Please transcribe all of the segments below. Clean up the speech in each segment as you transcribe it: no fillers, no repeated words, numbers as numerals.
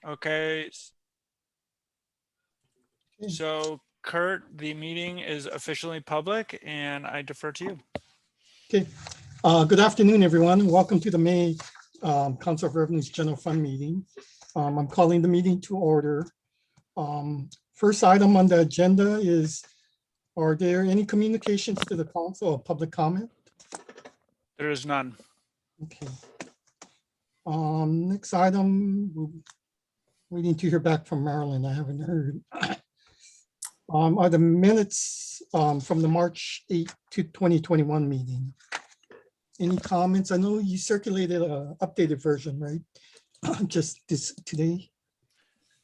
Okay. So Kurt, the meeting is officially public and I defer to you. Okay. Good afternoon, everyone. Welcome to the May Council of Revenues General Fund meeting. I'm calling the meeting to order. First item on the agenda is, are there any communications to the council or public comment? There is none. Okay. Next item, we're waiting to hear back from Marilyn. I haven't heard. Are the minutes from the March 8 to 2021 meeting? Any comments? I know you circulated an updated version, right? Just this today.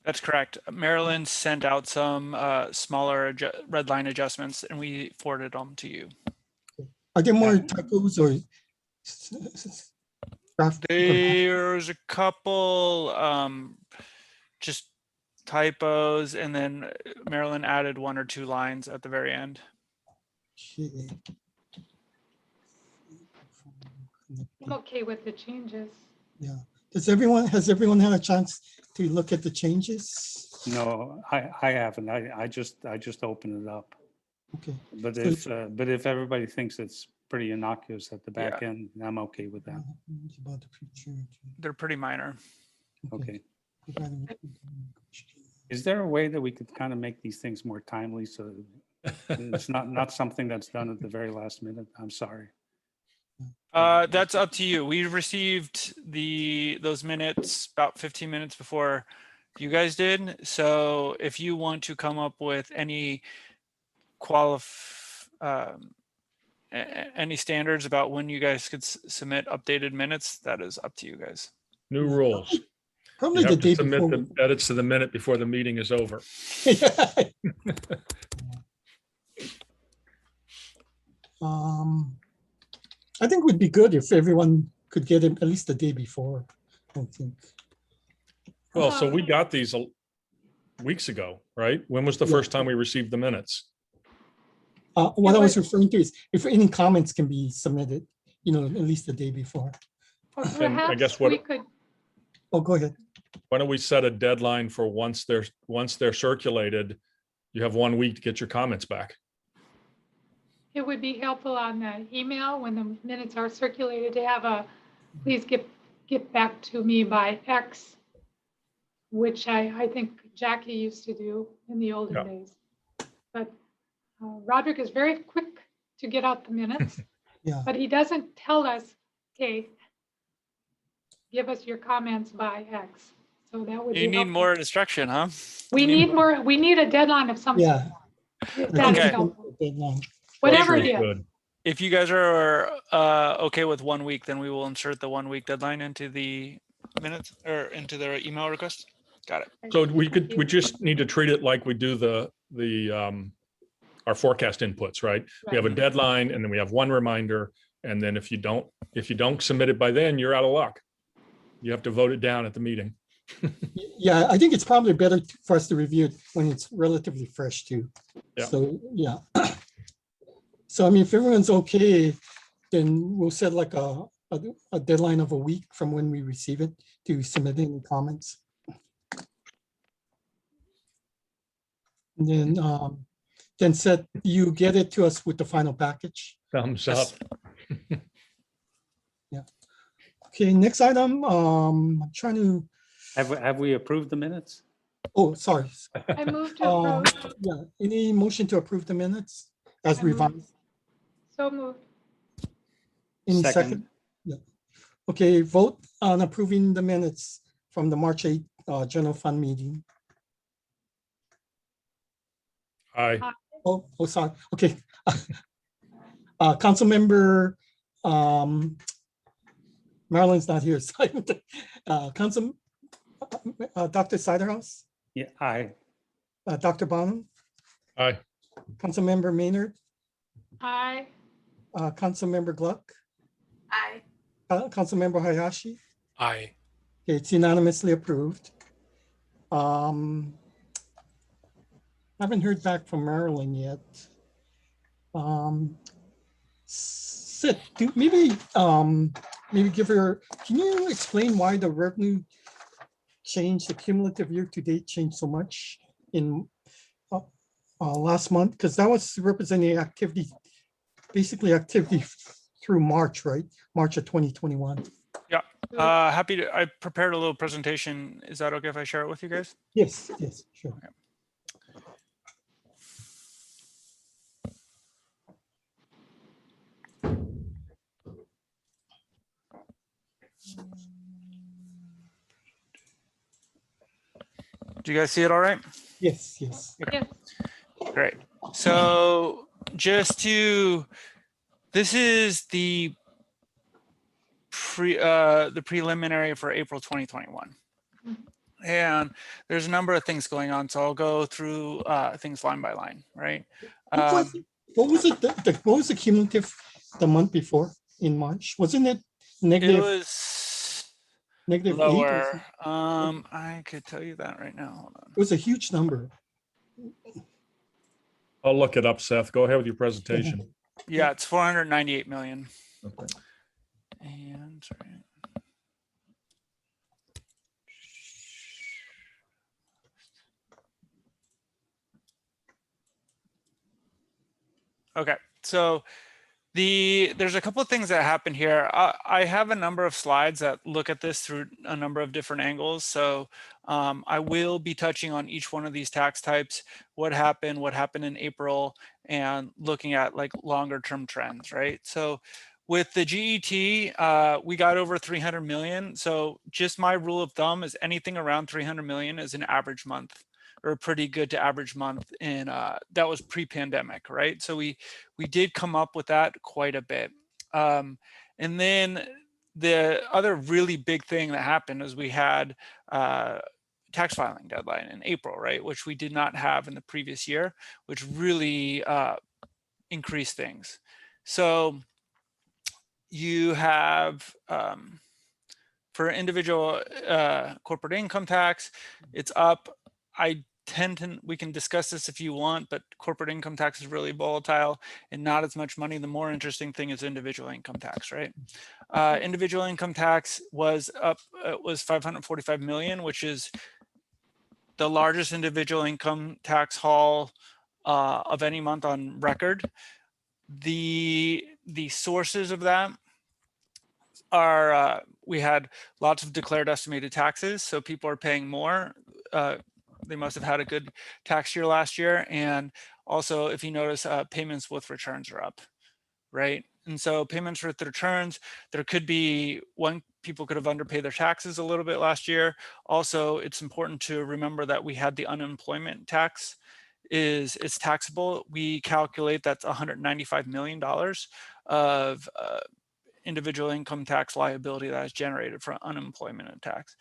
That's correct. Marilyn sent out some smaller red line adjustments and we forwarded them to you. Are there more typos or draft? There's a couple just typos, and then Marilyn added one or two lines at the very end. Okay. I'm okay with the changes. Yeah. Has everyone had a chance to look at the changes? No, I haven't. I just opened it up. Okay. But if everybody thinks it's pretty innocuous at the back end, I'm okay with that. About the future. They're pretty minor. Okay. Is there a way that we could kind of make these things more timely so it's not something that's done at the very last minute? I'm sorry. That's up to you. We received those minutes about 15 minutes before you guys did. So if you want to come up with any any standards about when you guys could submit updated minutes, that is up to you guys. New rules. Probably You the have day to submit before. the edits to the minute before the meeting is over. I think it would be good if everyone could get it at least the day before, I think. Well, so we got these weeks ago, right? When was the Yeah. first time we received the minutes? What I was referring to is if any comments can be submitted, at least the day before. Or And I guess perhaps what- we could, Oh, go ahead. Why don't we set a deadline for once they're circulated, you have 1 week to get your comments back. it would be helpful on the email when the minutes are circulated to have please get back to me by X, which I think Jackie used to do in the olden Yeah. days. But Roderick is very quick to get out the minutes, Yeah. but he doesn't tell us, okay, give us your comments by X. So that would be You need helpful. more instruction, huh? We need more, we need a deadline of some sort. Yeah. If I that think is Okay. it's helpful. deadline. Whatever Pretty it is. good. If you guys are okay with 1 week, then we will insert the 1 week deadline into the minutes or into the email request. Got it. So we just need to treat it like we do our forecast inputs, right? We have a deadline and then we have one reminder. And then if you don't submit it by then, you're out of luck. You have to vote it down at the meeting. Yeah, I think it's probably better for us to review it when it's relatively fresh too. Yeah. So, yeah. So, I mean, if everyone's okay, then we'll set like a deadline of a week from when we receive it to submit any comments. And then set, you get it to us with the final package. Thumbs up. Yeah. Okay, next item, I'm trying to, Have we approved the minutes? oh, sorry. I moved to approve. Yeah, any motion to approve the minutes as I moved. revised? So moved. Any Second. second? Yeah. Okay, vote on approving the minutes from the March 8 general fund meeting. Aye. Oh, sorry. Okay. Councilmember Marilyn's not here. So Council Dr. Siderhouse, Yeah, aye. Dr. Bonham, Aye. Councilmember Maynard, Aye. Councilmember Gluck, Aye. Councilmember Hayashi. Aye. Okay, it's unanimously approved. Haven't heard back from Marilyn yet. Sid, maybe give her, can you explain why the revenue changed, the cumulative year-to-date changed so much in last month, because that was representing activity, basically activity through March, right? March of 2021. Happy to, I prepared a little presentation. Is that okay if I share it with you guys? Yes, yes, sure. Do you guys see it all right? Yes, yes. Yes. Great. So this is the preliminary for April 2021. And there's a number of things going on. So I'll go through things line by line, right? What was it? What was the cumulative the month before in March? Wasn't it It negative? was Negative 8 or lower. something? I could tell you that right now. Hold on. It was a huge number. I'll look it up, Seth. Go ahead with your presentation. Yeah, it's 498 million. Okay. And sorry. Okay, so there's a couple of things that happen here. I have a number of slides that look at this through a number of different angles. So I will be touching on each one of these tax types, what happened in April, and looking at like longer term trends, right? So with the GET, we got over 300 million. So just my rule of thumb is anything around 300 million is an average month, or pretty good to average month in that was pre-pandemic, right? So we did come up with that quite a bit. And then the other really big thing that happened is we had tax filing deadline in April, right? Which we did not have in the previous year, which really increased things. So you have for individual corporate income tax, it's up. We can discuss this if you want, but corporate income tax is really volatile and not as much money. The more interesting thing is individual income tax, right? Individual income tax was up, it was 545 million, which is the largest individual income tax haul of any month on record. The sources of that are, we had lots of declared estimated taxes, so people are paying more. They must have had a good tax year last year. And also, if you notice, payments with returns are up, right? And so payments with returns, there could be people could have underpaid their taxes a little bit last year. Also, it's important to remember that we had the unemployment tax it's taxable. We calculate that's $195 million of individual income tax liability that is generated from unemployment and tax.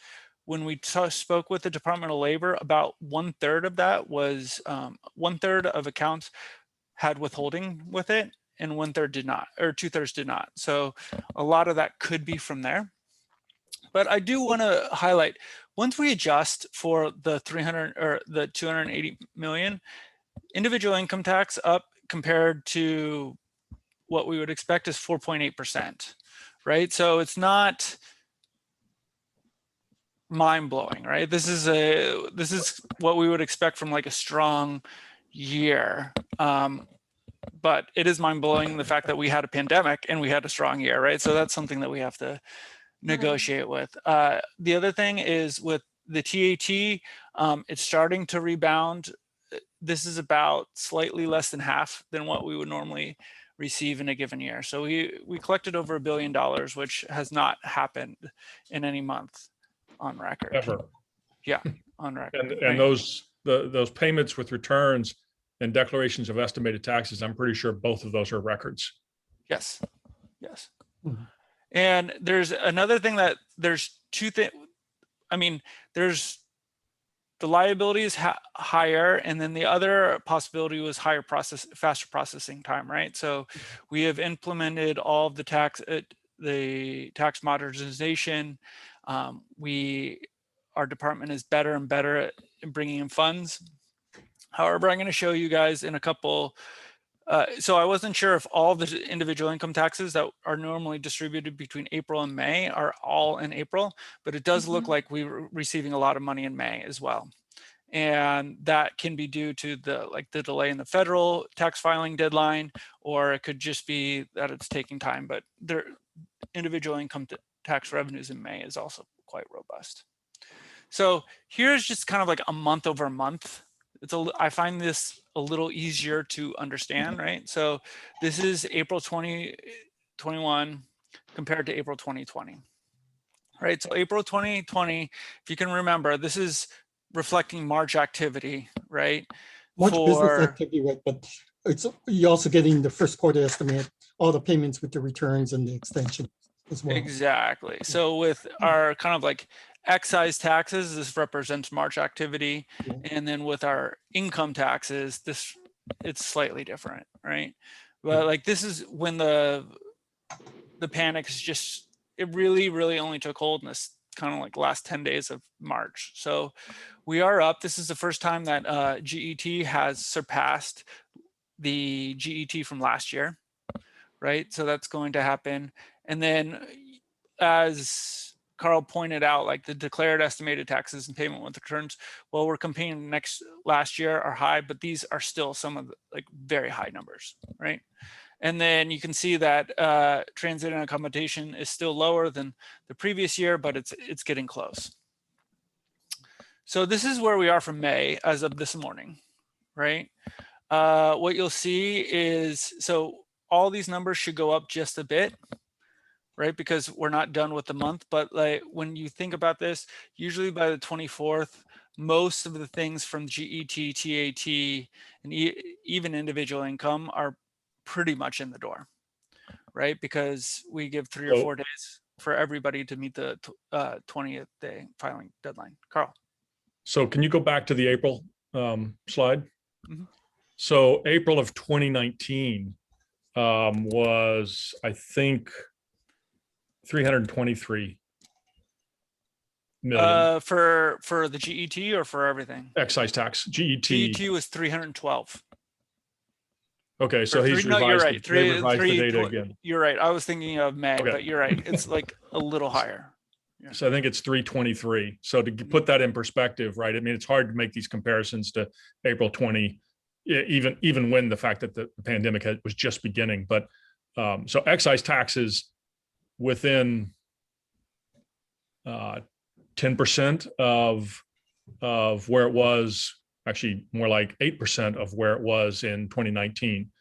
When we spoke with the Department of Labor, about 1/3 of that was 1/3 of accounts had withholding with it, and 1/3 did not, or 2/3 did not. So a lot of that could be from there. But I do want to highlight, once we adjust for the 300 or the 280 million, individual income tax up compared to what we would expect is 4.8%, right? So it's not mind-blowing, right? This is what we would expect from like a strong year. But it is mind-blowing the fact that we had a pandemic and we had a strong year, right? So that's something that we have to negotiate with. The other thing is with the TAT, it's starting to rebound. This is about slightly less than half than what we would normally receive in a given year. So we collected over $1 billion, which has not happened in any month on record. Ever. Yeah, on record. And those payments with returns and declarations of estimated taxes, I'm pretty sure both of those are records. Yes, yes. Mhm. And there's another thing that there's two things. I mean, there's the liability is higher, and then the other possibility was faster processing time, right? So we have implemented all of the tax modernization. Our department is better and better at bringing in funds. However, I'm going to show you guys in a couple So I wasn't sure if all the individual income taxes that are normally distributed between April and May are all in April, but it does look like we were receiving a lot of money in May as well. And that can be due to the delay in the federal tax filing deadline, or it could just be that it's taking time, but their individual income tax revenues in May is also quite robust. So here's just kind of like a month over month. I find this a little easier to understand, right? So this is April 2021 compared to April 2020, right? So April 2020, if you can remember, this is reflecting March activity, right? March business activity, right? But you're also getting the first quarter estimate, all the payments with the returns and the extension as well. Exactly. So with our kind of like excise taxes, this represents March activity. Yeah. And then with our income taxes, it's slightly different, right? But like this is when the panic is just, it really only took hold in this kind of like last 10 days of March. So we are up. This is the first time that GET has surpassed the GET from last year, right? So that's going to happen. And then as Carl pointed out, like the declared estimated taxes and payment with returns, well, we're comparing last year are high, but these are still some of the like very high numbers, right? And then you can see that transit and accommodation is still lower than the previous year, but it's getting close. So this is where we are from May as of this morning, right? What you'll see is, so all these numbers should go up just a bit, right? Because we're not done with the month, but like when you think about this, usually by the 24th, most of the things from GET, TAT, and even individual income are pretty much in the door, right? Because we give 3 or 4 days for everybody to meet the 20th day filing deadline. Carl. So can you go back to the April slide? Mm-hmm. So April of 2019 was, I think, 323 million. For the GET or for everything? Excise tax, GET. GET was 312. Okay, so he's No, you're right. they revised the data again. You're right. I was thinking of May, Okay. but you're right. It's like a little higher. Yeah. So I think it's 323. So to put that in perspective, right? I mean, it's hard to make these comparisons to April 20, even when the fact that the pandemic was just beginning. But so excise taxes within 10% of where it was, actually more like 8% of where it was in 2019.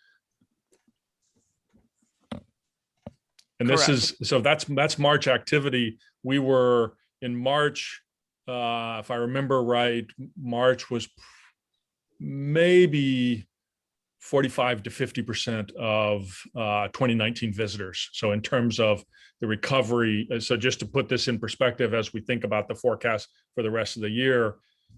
And Correct. this is, so that's March activity. We were in March, if I remember right, March was maybe 45 to 50% of 2019 visitors. So in terms of the recovery, so just to put this in perspective, as we think about the forecast for the rest of the year,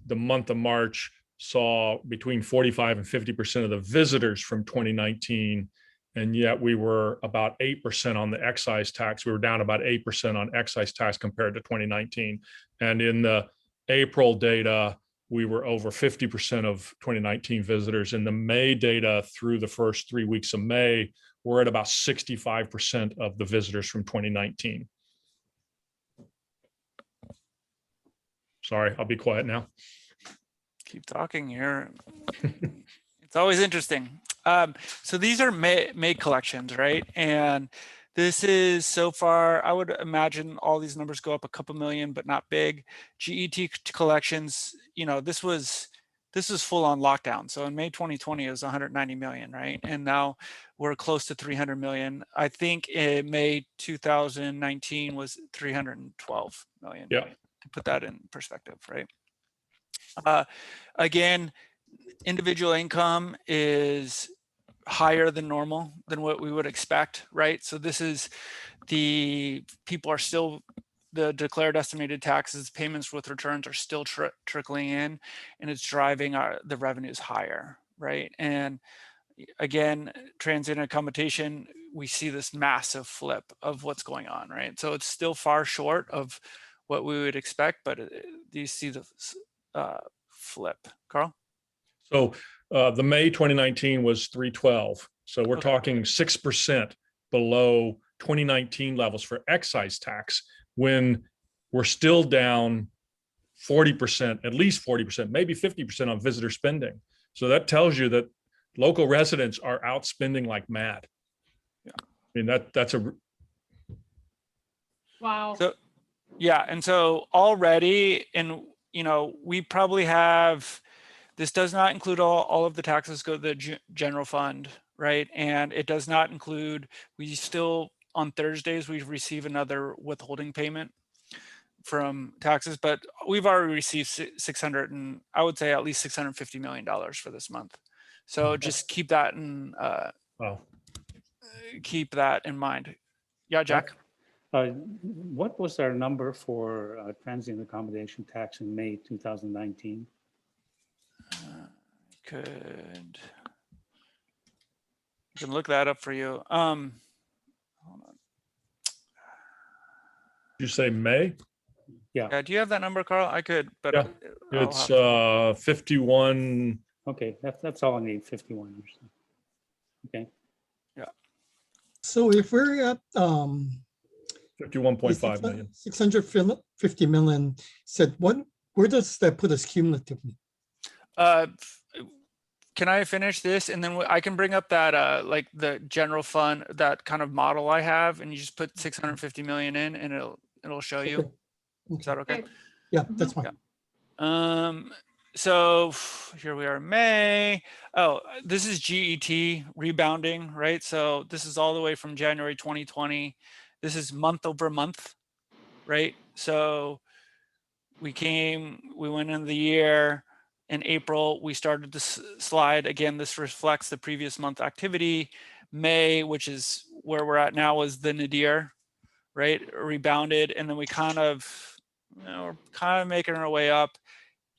the month of March saw between 45 and 50% of the visitors from 2019. And yet we were about 8% on the excise tax. We were down about 8% on excise tax compared to 2019. And in the April data, we were over 50% of 2019 visitors. In the May data through the first 3 weeks of May, we're at about 65% of the visitors from 2019. Sorry, I'll be quiet now. Keep talking here. It's always interesting. So these are May collections, right? And this is so far, I would imagine all these numbers go up a couple million, but not big. GET collections, you know, this was full on lockdown. So in May 2020, it was 190 million, right? And now we're close to 300 million. I think in May 2019 was 312 million. Yeah. To put that in perspective, right? Again, individual income is higher than normal, than what we would expect, right? So this is the people are still, the declared estimated taxes, payments with returns are still trickling in, and it's driving the revenues higher, right? And again, transit and accommodation, we see this massive flip of what's going on, right? So it's still far short of what we would expect, but do you see the flip, Carl? So the May 2019 was 312. So we're talking 6% below 2019 levels for excise tax when we're still down 40%, at least 40%, maybe 50% on visitor spending. So that tells you that local residents are out spending like mad. Yeah. I mean, that's a, Wow. So, yeah, and so already, and you know, we probably have, this does not include all of the taxes go to the general fund, right? And it does not include, we still, on Thursdays, we receive another withholding payment from taxes, but we've already received 600 and I would say at least $650 million for this month. So just keep that in, wow. keep that in mind. Yeah, Jack? What was our number for transient accommodation tax in May 2019? Could, I can look that up for you. Hold on. You say May? Yeah, do you have that number, Carl? I could, but Yeah, I'll it's have to- 51. Okay, that's all I need, 51 or so. Okay. So if we're at 51.5 million. 650 million, said where does that put us cumulatively? Can I finish this and then I can bring up that like the general fund, that kind of model I have, and you just put 650 million in and it'll show you. Okay. Is that okay? Yeah, that's fine. So here we are in May. Oh, this is GET rebounding, right? So this is all the way from January 2020. This is month over month, right? So we went into the year in April, we started to slide. Again, this reflects the previous month activity. May, which is where we're at now, was the nadir, right? Rebounded, and then we kind of, you know, we're kind of making our way up.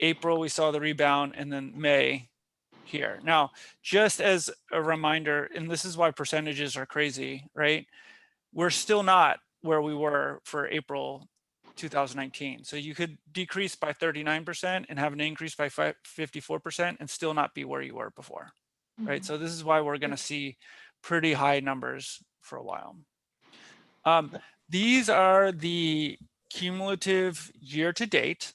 April, we saw the rebound, and then May here. Now, just as a reminder, and this is why percentages are crazy, right? We're still not where we were for April 2019. So you could decrease by 39% and have an increase by 54% and still not be where you were before, right? So this is why we're going to see pretty high numbers for a while. These are the cumulative year to date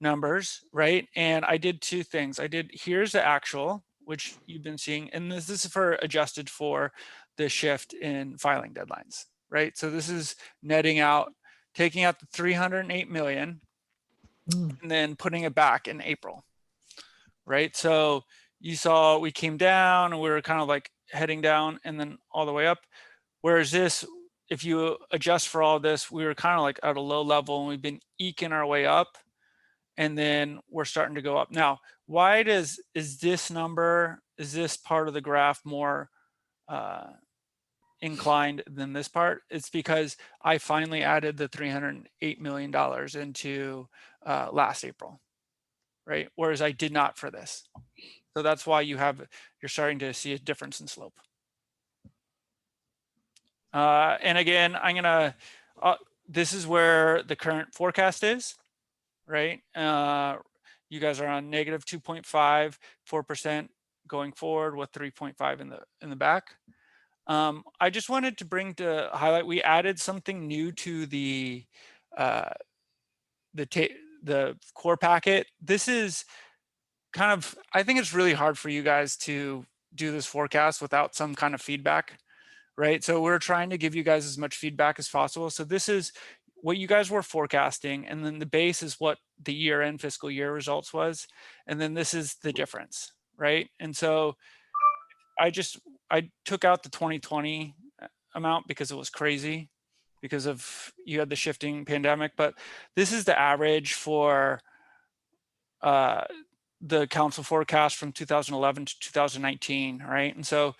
numbers, right? And I did two things. Here's the actual, which you've been seeing, and this is for adjusted for the shift in filing deadlines, right? So this is netting out, taking out the 308 million and then putting it back in April, right? So you saw we came down and we were kind of like heading down and then all the way up. Whereas this, if you adjust for all this, we were kind of like at a low level and we've been eking our way up. And then we're starting to go up. Now, why is this number, is this part of the graph more inclined than this part? It's because I finally added the $308 million into last April, right? Whereas I did not for this. So that's why you're starting to see a difference in slope. And again, I'm gonna, this is where the current forecast is. Right? You guys are on negative 2.5, 4% going forward with 3.5 in the back. I just wanted to bring to highlight, we added something new to the core packet. This is kind of, I think it's really hard for you guys to do this forecast without some kind of feedback, right? So we're trying to give you guys as much feedback as possible. So this is what you guys were forecasting, and then the base is what the year-end fiscal year results was, and then this is the difference, right? And so I took out the 2020 amount because it was crazy, because of you had the shifting pandemic, but this is the average for the council forecast from 2011 to 2019, right? And so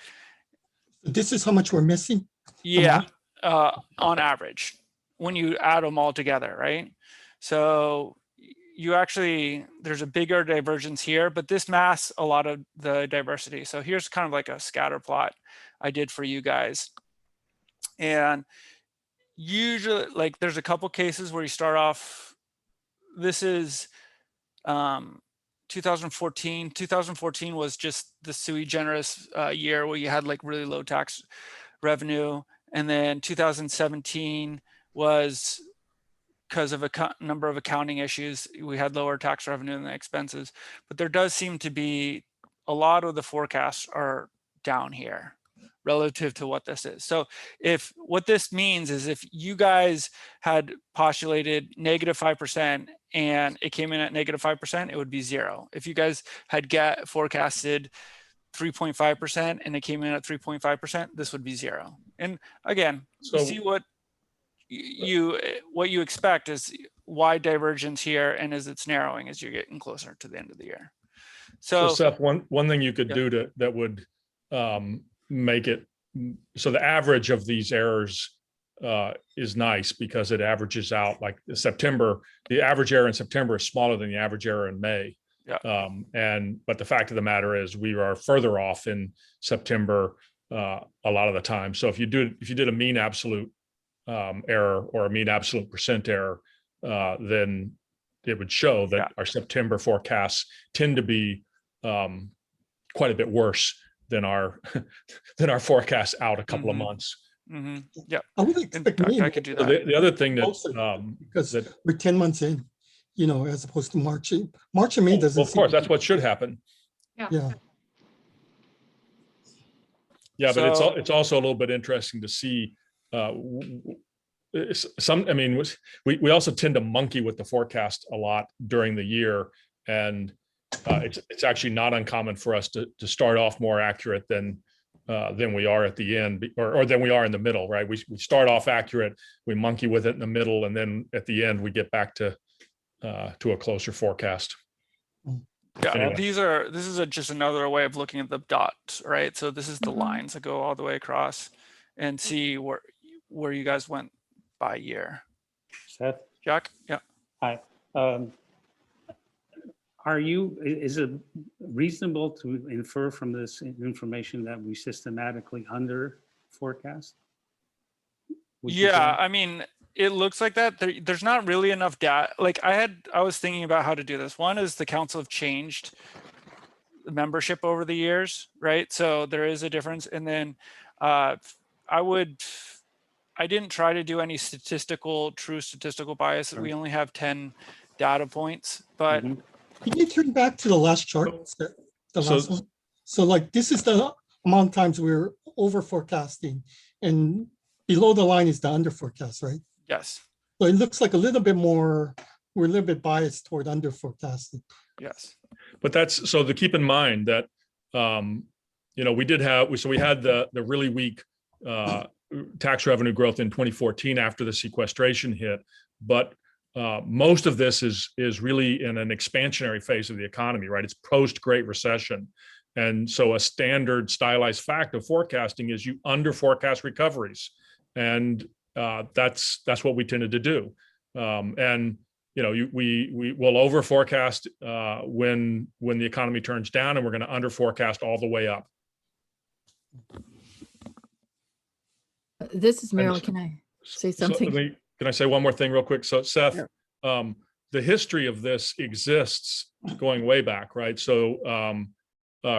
this is how much we're missing. yeah, on average, when you add them all together, right? So you actually, there's a bigger divergence here, but this masks a lot of the diversity. So here's kind of like a scatter plot I did for you guys. And usually, like, there's a couple cases where you start off, this is 2014 was just the sui generis year where you had like really low tax revenue. And then 2017 was because of a number of accounting issues, we had lower tax revenue than the expenses. But there does seem to be a lot of the forecasts are down here relative to what this is. So if what this means is if you guys had postulated -5% and it came in at -5%, it would be 0. If you guys had forecasted 3.5% and it came in at 3.5%, this would be 0. And again, So you see what you expect is wide divergence here, and as it's narrowing as you're getting closer to the end of the year. So So Seth, one thing you could Yeah. do that would make it so the average of these errors is nice because it averages out like September. The average error in September is smaller than the average error in May. Yeah. But the fact of the matter is we are further off in September a lot of the time. So if you did a mean absolute error or a mean absolute percent error, then it would show that our September forecasts tend to be quite a bit worse than our forecasts out a couple of months. Yeah, I would in expect fact, me I could do So that. the other thing that closer because we're 10 months in, as opposed to March. March and May well, doesn't of course, seem, that's what should happen. yeah. Yeah, but So- it's also a little bit interesting to see I mean, we also tend to monkey with the forecast a lot during the year, and it's actually not uncommon for us to start off more accurate than we are at the end, or than we are in the middle, right? We start off accurate, we monkey with it in the middle, and then at the end we get back to a closer forecast. Yeah, Anyway. this is just another way of looking at the dots, right? So this is the lines that go all the way across, and see where you guys went by year. Seth, Jack, yeah. hi. Is it reasonable to infer from this information that we systematically under forecast? Would you Yeah, say? I mean, it looks like that. There's not really enough data. Like I was thinking about how to do this. One is the council have changed the membership over the years, right? So there is a difference. And then I didn't try to do any true statistical bias. Sure. We only have 10 data points, but Mhm. Can you turn back to the last chart? The So- last one. So like this is the amount of times we're over forecasting, and below the line is the under forecast, right? yes, So it looks like a little bit more, we're a little bit biased toward under forecasting. yes. But that's so to keep in mind that we had the really weak tax revenue growth in 2014 after the sequestration hit, but most of this is really in an expansionary phase of the economy, right? It's post Great Recession. And so a standard stylized fact of forecasting is you under forecast recoveries. And that's what we tended to do. We will over forecast when the economy turns down, and we're going to under forecast all the way up. This is Marilyn. Can I say something? Can I say one more thing real quick? So Seth, Sure. The history of this exists going way back, right? So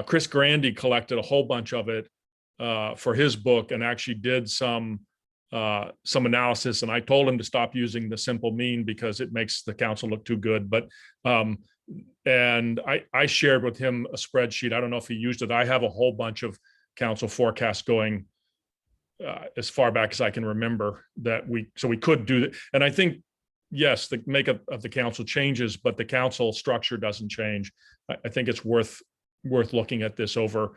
Chris Grandy collected a whole bunch of it for his book and actually did some analysis. And I told him to stop using the simple mean because it makes the council look too good. But and I shared with him a spreadsheet. I don't know if he used it. I have a whole bunch of council forecasts going as far back as I can remember that we could do that. And I think, yes, the makeup of the council changes, but the council structure doesn't change. I think it's worth looking at this over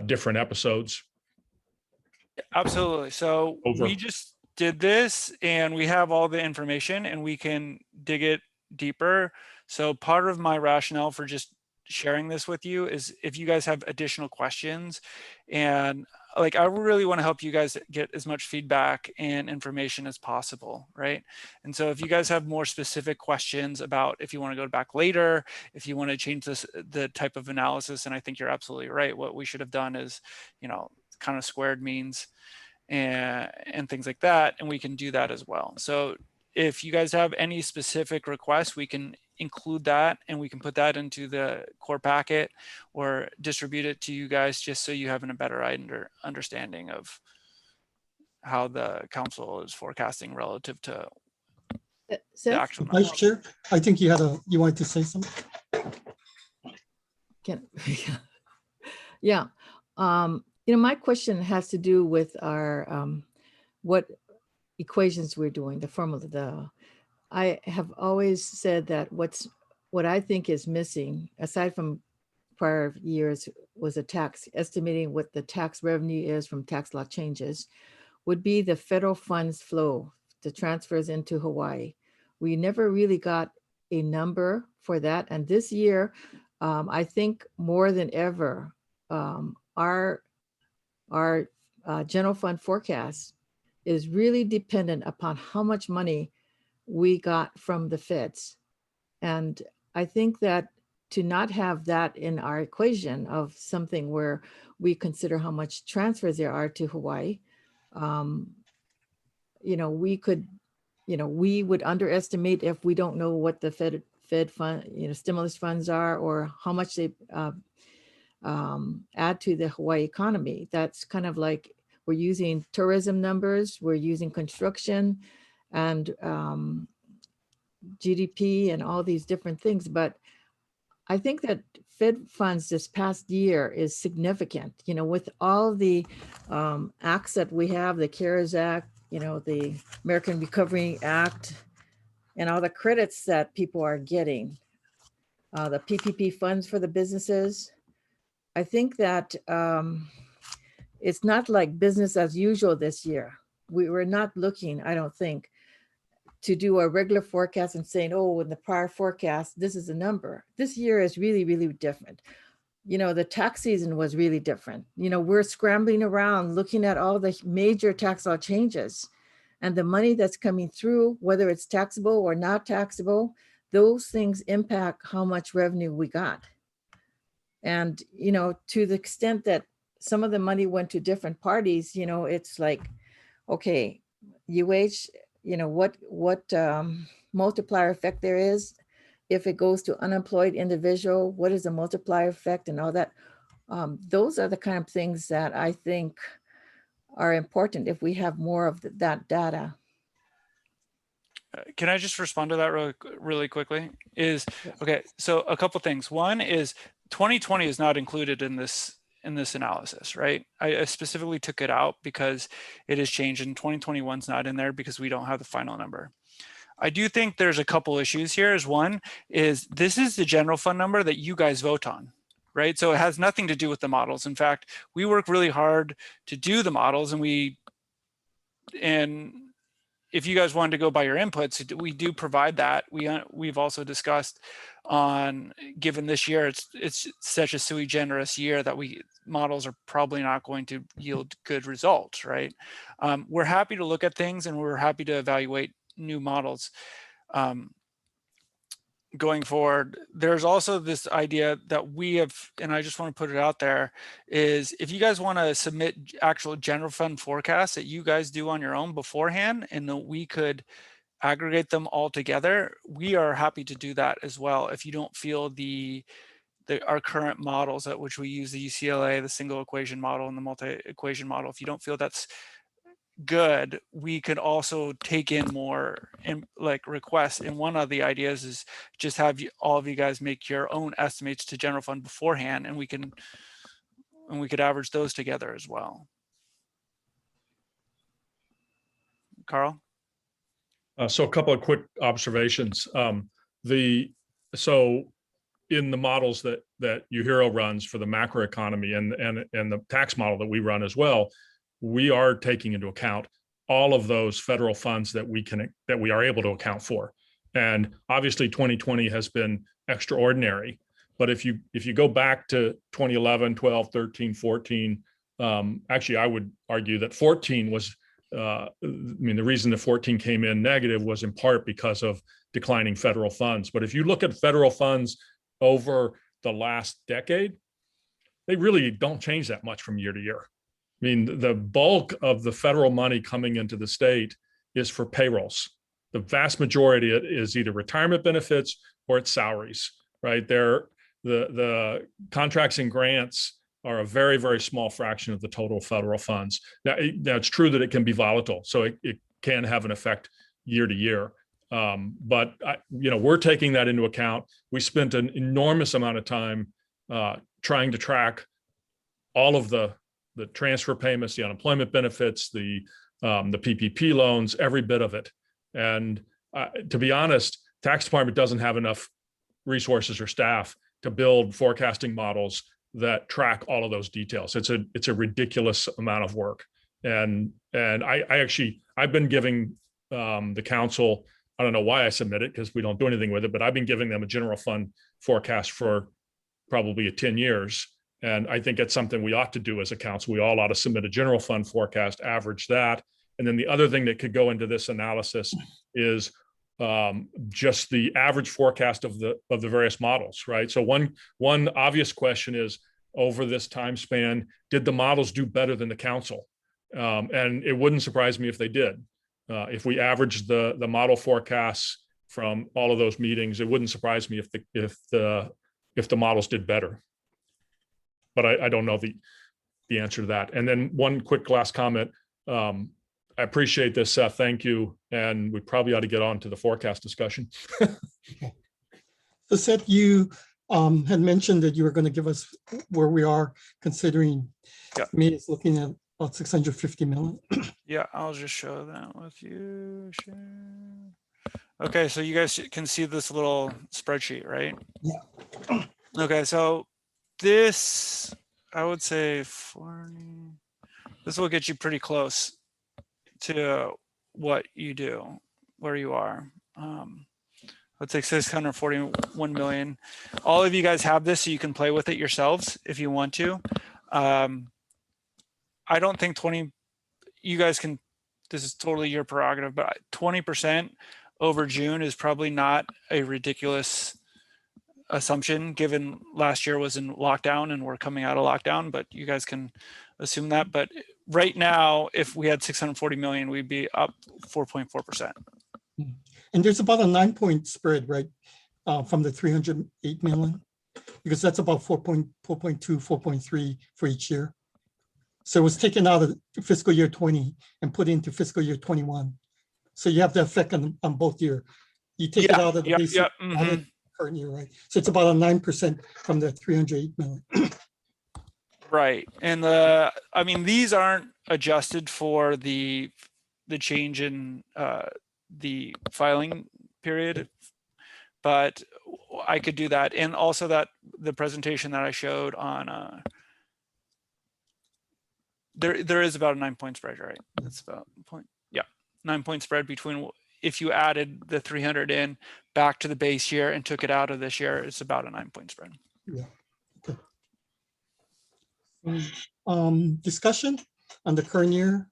different episodes. Absolutely. So we just did this and we have all the information and we can dig it deeper. So part of my rationale for just sharing this with you is if you guys have additional questions, and like I really want to help you guys get as much feedback and information as possible, right? And so if you guys have more specific questions about if you want to go back later, if you want to change the type of analysis, and I think you're absolutely right. What we should have done is, kind of squared means and things like that, and we can do that as well. So if you guys have any specific requests, we can include that and we can put that into the core packet or distribute it to you guys just so you have a better understanding of how the council is forecasting relative to the Seth, actual numbers. Vice Chair, I think you wanted to say something? can, yeah. My question has to do with our, what equations we're doing, the formula, I have always said that what I think is missing, aside from prior years, was a tax, estimating what the tax revenue is from tax law changes, would be the federal funds flow, the transfers into Hawaii. We never really got a number for that. And this year, I think more than ever, our general fund forecast is really dependent upon how much money we got from the feds. And I think that to not have that in our equation of something where we consider how much transfers there are to Hawaii, we would underestimate if we don't know what the Fed fund, stimulus funds are, or how much they add to the Hawaii economy. That's kind of like, we're using tourism numbers, we're using construction and GDP and all these different things. But I think that Fed funds this past year is significant, with all the acts that we have, the CARES Act, the American Recovery Act, and all the credits that people are getting, the PPP funds for the businesses. I think that it's not like business as usual this year. We were not looking, I don't think, to do a regular forecast and saying, oh, in the prior forecast, this is a number. This year is really, really different. The tax season was really different. We're scrambling around looking at all the major tax law changes and the money that's coming through, whether it's taxable or not taxable, those things impact how much revenue we got. And, to the extent that some of the money went to different parties, it's like, okay, what multiplier effect there is. If it goes to unemployed individual, what is the multiplier effect and all that? Those are the kind of things that I think are important if we have more of that data. Can I just respond to that really quickly? Okay, so a couple things. One is 2020 is not included in this analysis, right? I specifically took it out because it has changed, and 2021 is not in there because we don't have the final number. I do think there's a couple issues here. One is this is the general fund number that you guys vote on, right? So it has nothing to do with the models. In fact, we work really hard to do the models, and if you guys wanted to go by your inputs, we do provide that. We've also discussed on, given this year, it's such a sui generis year that models are probably not going to yield good results, right? We're happy to look at things and we're happy to evaluate new models. Going forward, there's also this idea that we have, and I just want to put it out there, is if you guys want to submit actual general fund forecasts that you guys do on your own beforehand, and that we could aggregate them all together, we are happy to do that as well. If you don't feel our current models at which we use the UCLA, the single equation model and the multi-equation model, if you don't feel that's good, we could also take in more requests. And one of the ideas is just have all of you guys make your own estimates to general fund beforehand, and we could average those together as well. Carl? So a couple of quick observations. So in the models that UHERO runs for the macroeconomy and the tax model that we run as well, we are taking into account all of those federal funds that we are able to account for. And obviously 2020 has been extraordinary, but if you go back to 2011, 12, 13, 14, actually I would argue that 14 was, the reason that 14 came in negative was in part because of declining federal funds. But if you look at federal funds over the last decade, they really don't change that much from year to year. The bulk of the federal money coming into the state is for payrolls. The vast majority is either retirement benefits or it's salaries, right? The contracts and grants are a very, very small fraction of the total federal funds. Now, it's true that it can be volatile, so it can have an effect year to year. But we're taking that into account. We spent an enormous amount of time trying to track all of the transfer payments, the unemployment benefits, the PPP loans, every bit of it. And to be honest, tax department doesn't have enough resources or staff to build forecasting models that track all of those details. It's a ridiculous amount of work. And I've been giving the council, I don't know why I submit it because we don't do anything with it, but I've been giving them a general fund forecast for probably 10 years. And I think it's something we ought to do as a council. We all ought to submit a general fund forecast, average that. And then the other thing that could go into this analysis is just the average forecast of the various models, right? So one obvious question is, over this time span, did the models do better than the council? And it wouldn't surprise me if they did. If we averaged the model forecasts from all of those meetings, it wouldn't surprise me if the models did better. But I don't know the answer to that. And then one quick last comment. I appreciate this, Seth. Thank you. And we probably ought to get on to the forecast discussion. Okay. So Seth, you had mentioned that you were going to give us where we are considering me is looking at about 650 million. Yeah, I'll just show that with you. Okay, so you guys can see this little spreadsheet, right? Yeah. Okay, so this, I would say 40, this will get you pretty close to what you do, where you are. Let's say 641 million. All of you guys have this, so you can play with it yourselves if you want to. I don't think you guys can, this is totally your prerogative, but 20% over June is probably not a ridiculous assumption, given last year was in lockdown and we're coming out of lockdown, but you guys can assume that. But right now, if we had 640 million, we'd be up 4.4%. And there's about a 9-point spread, right, from the 308 million, because that's about 4.2, 4.3 for each year. So it was taken out of fiscal year 20 and put into fiscal year 21. So you have the effect on both year. You take it out of the base added current year, right? So it's about a 9% from the 308 million. Right. And I mean, these aren't adjusted for the change in the filing period, but I could do that. And also that the presentation that I showed on there is about a 9-point spread, right? That's about 9-point spread between, if you added the 300 in back to the base year and took it out of this year, it's about a 9-point spread. Yeah. Okay. Discussion on the current year.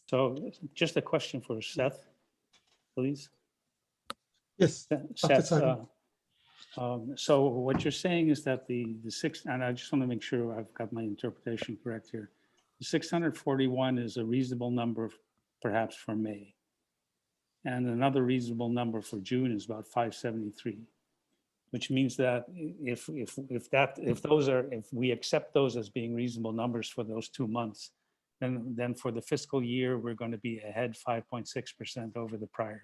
So just a question for Seth, please. Yes. Seth, so what you're saying is that the six, and I just want to make sure I've got my interpretation correct here. The 641 is a reasonable number, perhaps for May, and another reasonable number for June is about 573, which means that if we accept those as being reasonable numbers for those 2 months, then for the fiscal year we're going to be ahead 5.6% over the prior.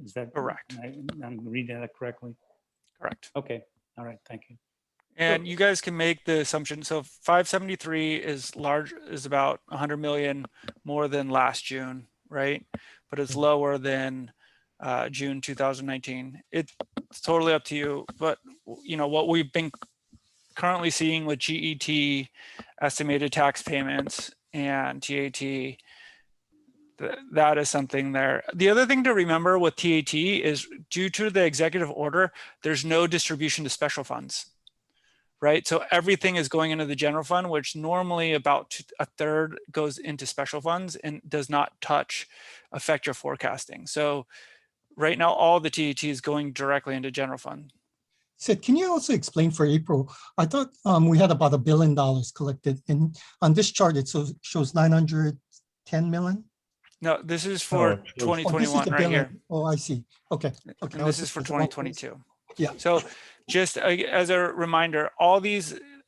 Is that correct? I'm reading that correctly. Correct. Okay. All right. Thank you. And you guys can make the assumption. So 573 is about 100 million more than last June, right? But it's lower than June 2019. It's totally up to you. But you know what we've been currently seeing with GET, estimated tax payments, and TAT, that is something there. The other thing to remember with TAT is, due to the executive order, there's no distribution to special funds, right? So everything is going into the general fund, which normally about a third goes into special funds and does not affect your forecasting. So right now, all the TAT is going directly into general fund. Sid, can you also explain for April? I thought we had about $1 billion collected, and on this chart it shows 910 million. No, this is for 2021 right here. Oh, I see. Okay. And this is for 2022. Yeah. So just as a reminder,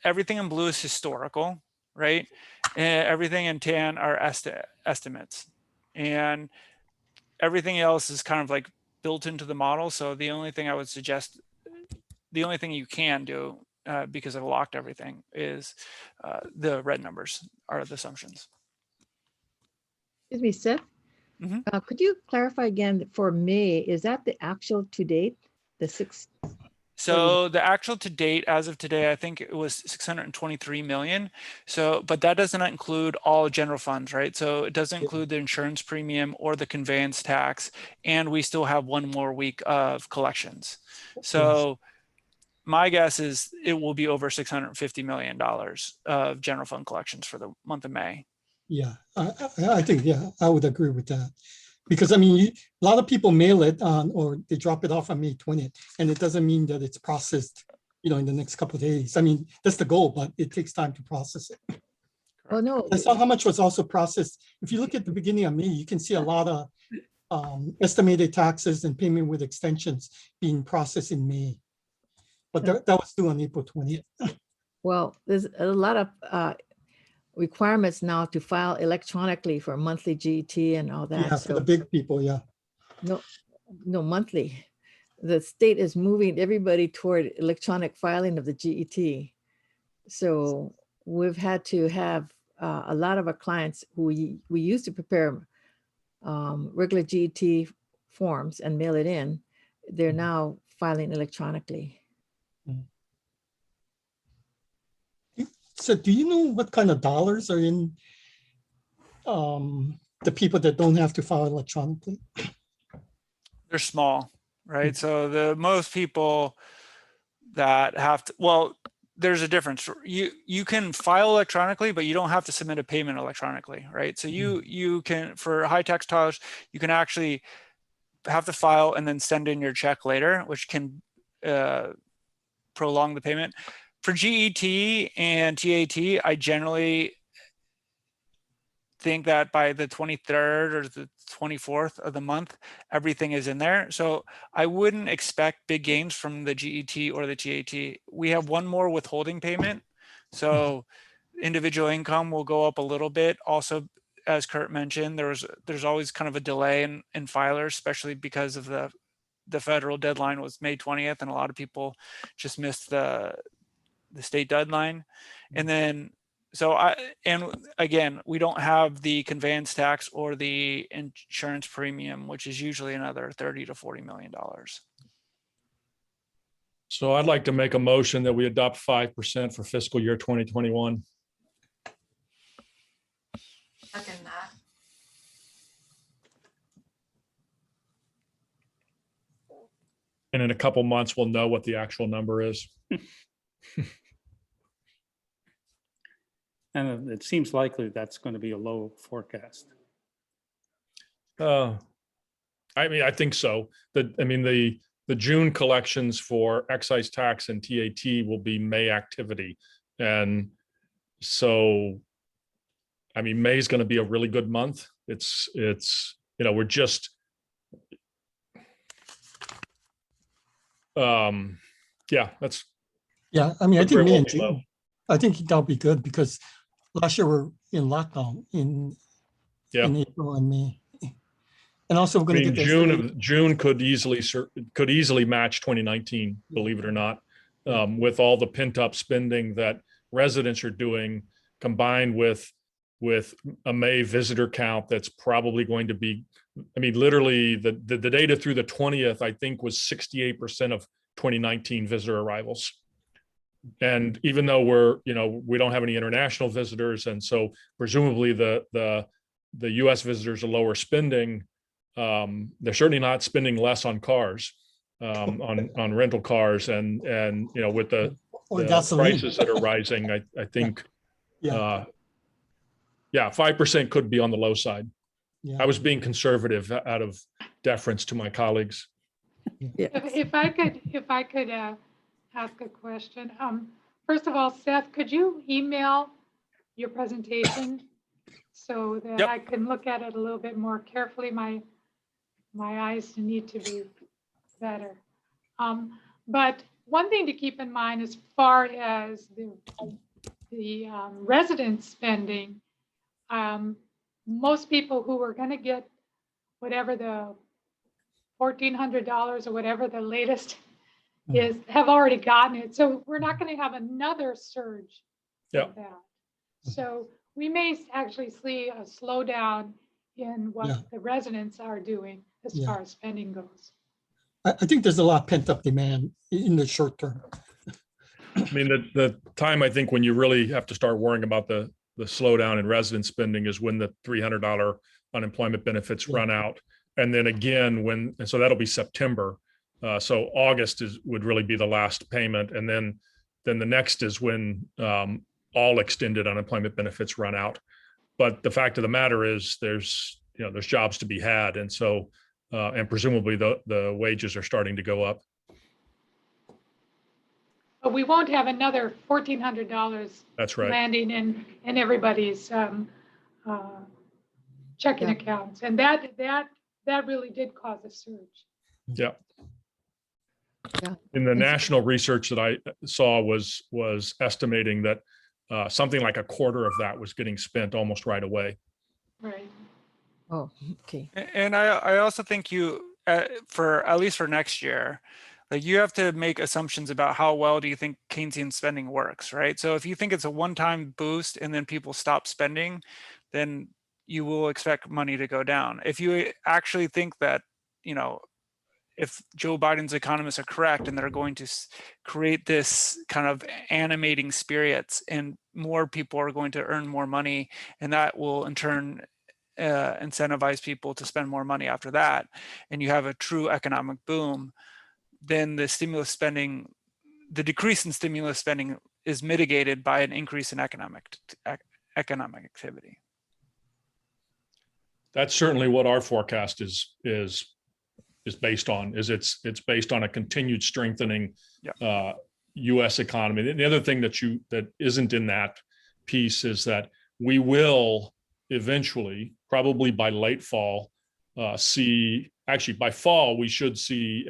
everything in blue is historical, right? And everything in tan are estimates. And everything else is kind of like built into the model. So the only thing I would suggest, the only thing you can do, because I've locked everything, is the red numbers are the assumptions. Excuse me, Seth. Mhm. Could you clarify again for May, is that the actual to date? The 6? So the actual to date as of today, I think it was 623 million. So, but that doesn't include all general funds, right? So it doesn't include the insurance premium or the conveyance tax. And we still have one more week of collections. So my guess is it will be over $650 million of general fund collections for the month of May. Yeah, I think, yeah, I would agree with that. Because I mean, a lot of people mail it on, or they drop it off on May 20th, and it doesn't mean that it's processed, in the next couple of days. I mean, that's the goal, but it takes time to process it. Oh, no. I saw how much was also processed. If you look at the beginning of May, you can see a lot of estimated taxes and payment with extensions being processed in May. But that was due on April 20th. Well, there's a lot of requirements now to file electronically for monthly GET and all that. Yeah, for the big people, yeah. No, monthly. The state is moving everybody toward electronic filing of the GET. So we've had to have a lot of our clients who we used to prepare regular GET forms and mail it in. They're now filing electronically. So do you know what kind of dollars are in the people that don't have to file electronically? They're small, right? So the most people that have to, well, there's a difference. You can file electronically, but you don't have to submit a payment electronically, right? So you can, for high tax dollars, you can actually have to file and then send in your check later, which can prolong the payment. For GET and TAT, I generally think that by the 23rd or the 24th of the month, everything is in there. So I wouldn't expect big gains from the GET or the TAT. We have one more withholding payment. So individual income will go up a little bit. Also, as Kurt mentioned, there's always kind of a delay in filers, especially because of the federal deadline was May 20th, and a lot of people just missed the state deadline. And then, and again, we don't have the conveyance tax or the insurance premium, which is usually another $30 to $40 million. So I'd like to make a motion that we adopt 5% for fiscal year 2021. Second that. And in a couple months, we'll know what the actual number is. And it seems likely that's going to be a low forecast. I mean, I think so. The June collections for excise tax and TAT will be May activity. And so, I mean, May is going to be a really good month. It's, we're just, yeah, that's. Yeah, I mean, I think very May and low. June, I think that'll be good because last year we're in lockdown in April and May. And also we're going to get June could easily match 2019, believe it or not, with all the pent up spending that residents are doing, combined with a May visitor count that's probably going to be, I mean, literally the data through the 20th, I think, was 68% of 2019 visitor arrivals. And even though we don't have any international visitors, and so presumably the U.S. visitors are lower spending, they're certainly not spending less on cars, on rental cars, and with the prices that are rising, I think, 5% could be on the low side. Yeah. I was being conservative out of deference to my colleagues. Yeah. If I could ask a question. First of all, Seth, could you email your presentation so that I can look at it a little bit more carefully? My eyes need to be better. But one thing to keep in mind as far as the resident spending, most people who are going to get whatever the $1,400 or whatever the latest is have already gotten it. So we're not going to have another surge Yeah. of that. So we may actually see a slowdown in what Yeah. the residents are doing as Yeah. far as spending goes. I think there's a lot of pent up demand in the short term. I mean, the time I think when you really have to start worrying about the slowdown in resident spending is when the $300 unemployment benefits Yeah. run out. And then again, and so that'll be September. So August would really be the last payment. And then the next is when all extended unemployment benefits run out. But the fact of the matter is there's jobs to be had. And so, and presumably the wages are starting to go up. But we won't have another $1,400 That's right. landing in everybody's checking Yeah. accounts. And that really did cause a surge. Yeah. Yeah. In the And- national research that I saw was estimating that something like a quarter of that was getting spent almost right away. Right. Oh, okay. And I also think for at least for next year, like you have to make assumptions about how well do you think Keynesian spending works, right? So if you think it's a one-time boost and then people stop spending, then you will expect money to go down. If you actually think that, if Joe Biden's economists are correct and they're going to create this kind of animating spirits and more people are going to earn more money, and that will in turn incentivize people to spend more money after that, and you have a true economic boom, then the decrease in stimulus spending is mitigated by an increase in economic activity. That's certainly what our forecast is based on. It's based on a continued strengthening U.S. economy. And the other thing that isn't in that piece is that we will eventually, probably by late fall, by fall we should see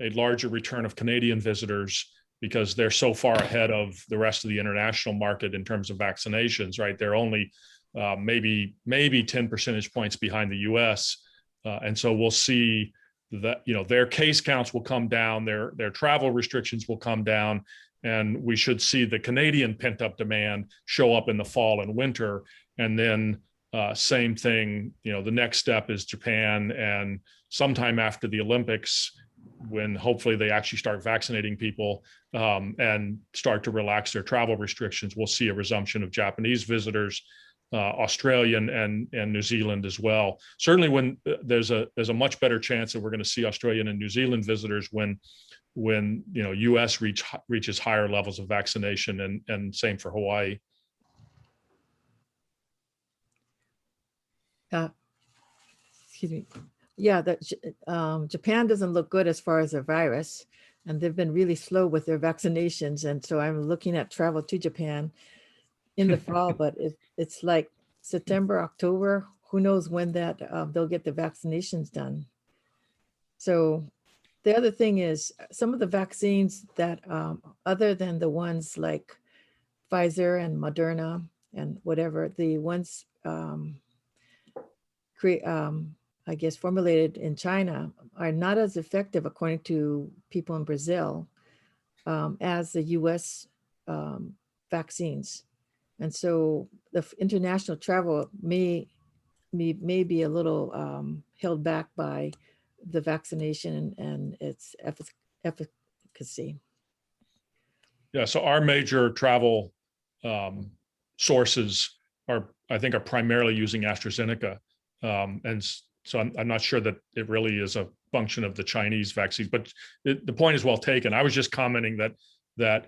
a larger return of Canadian visitors because they're so far ahead of the rest of the international market in terms of vaccinations, right? They're only maybe 10 percentage points behind the US. And so we'll see that, their case counts will come down, their travel restrictions will come down, and we should see the Canadian pent-up demand show up in the fall and winter. And then same thing, the next step is Japan, and sometime after the Olympics, when hopefully they actually start vaccinating people and start to relax their travel restrictions, we'll see a resumption of Japanese visitors, Australian and New Zealand as well. Certainly when there's a much better chance that we're going to see Australian and New Zealand visitors when US reaches higher levels of vaccination, and same for Hawaii. Excuse me. Yeah, Japan doesn't look good as far as the virus, and they've been really slow with their vaccinations. And so I'm looking at travel to Japan in the fall, but it's like September, October, who knows when that they'll get the vaccinations done. So the other thing is some of the vaccines that other than the ones like Pfizer and Moderna and whatever, the ones I guess formulated in China are not as effective, according to people in Brazil, as the US vaccines. And so the international travel may be a little held back by the vaccination and its efficacy. Yeah, so our major travel sources are primarily using AstraZeneca. And so I'm not sure that it really is a function of the Chinese vaccines, but the point is well taken. I was just commenting that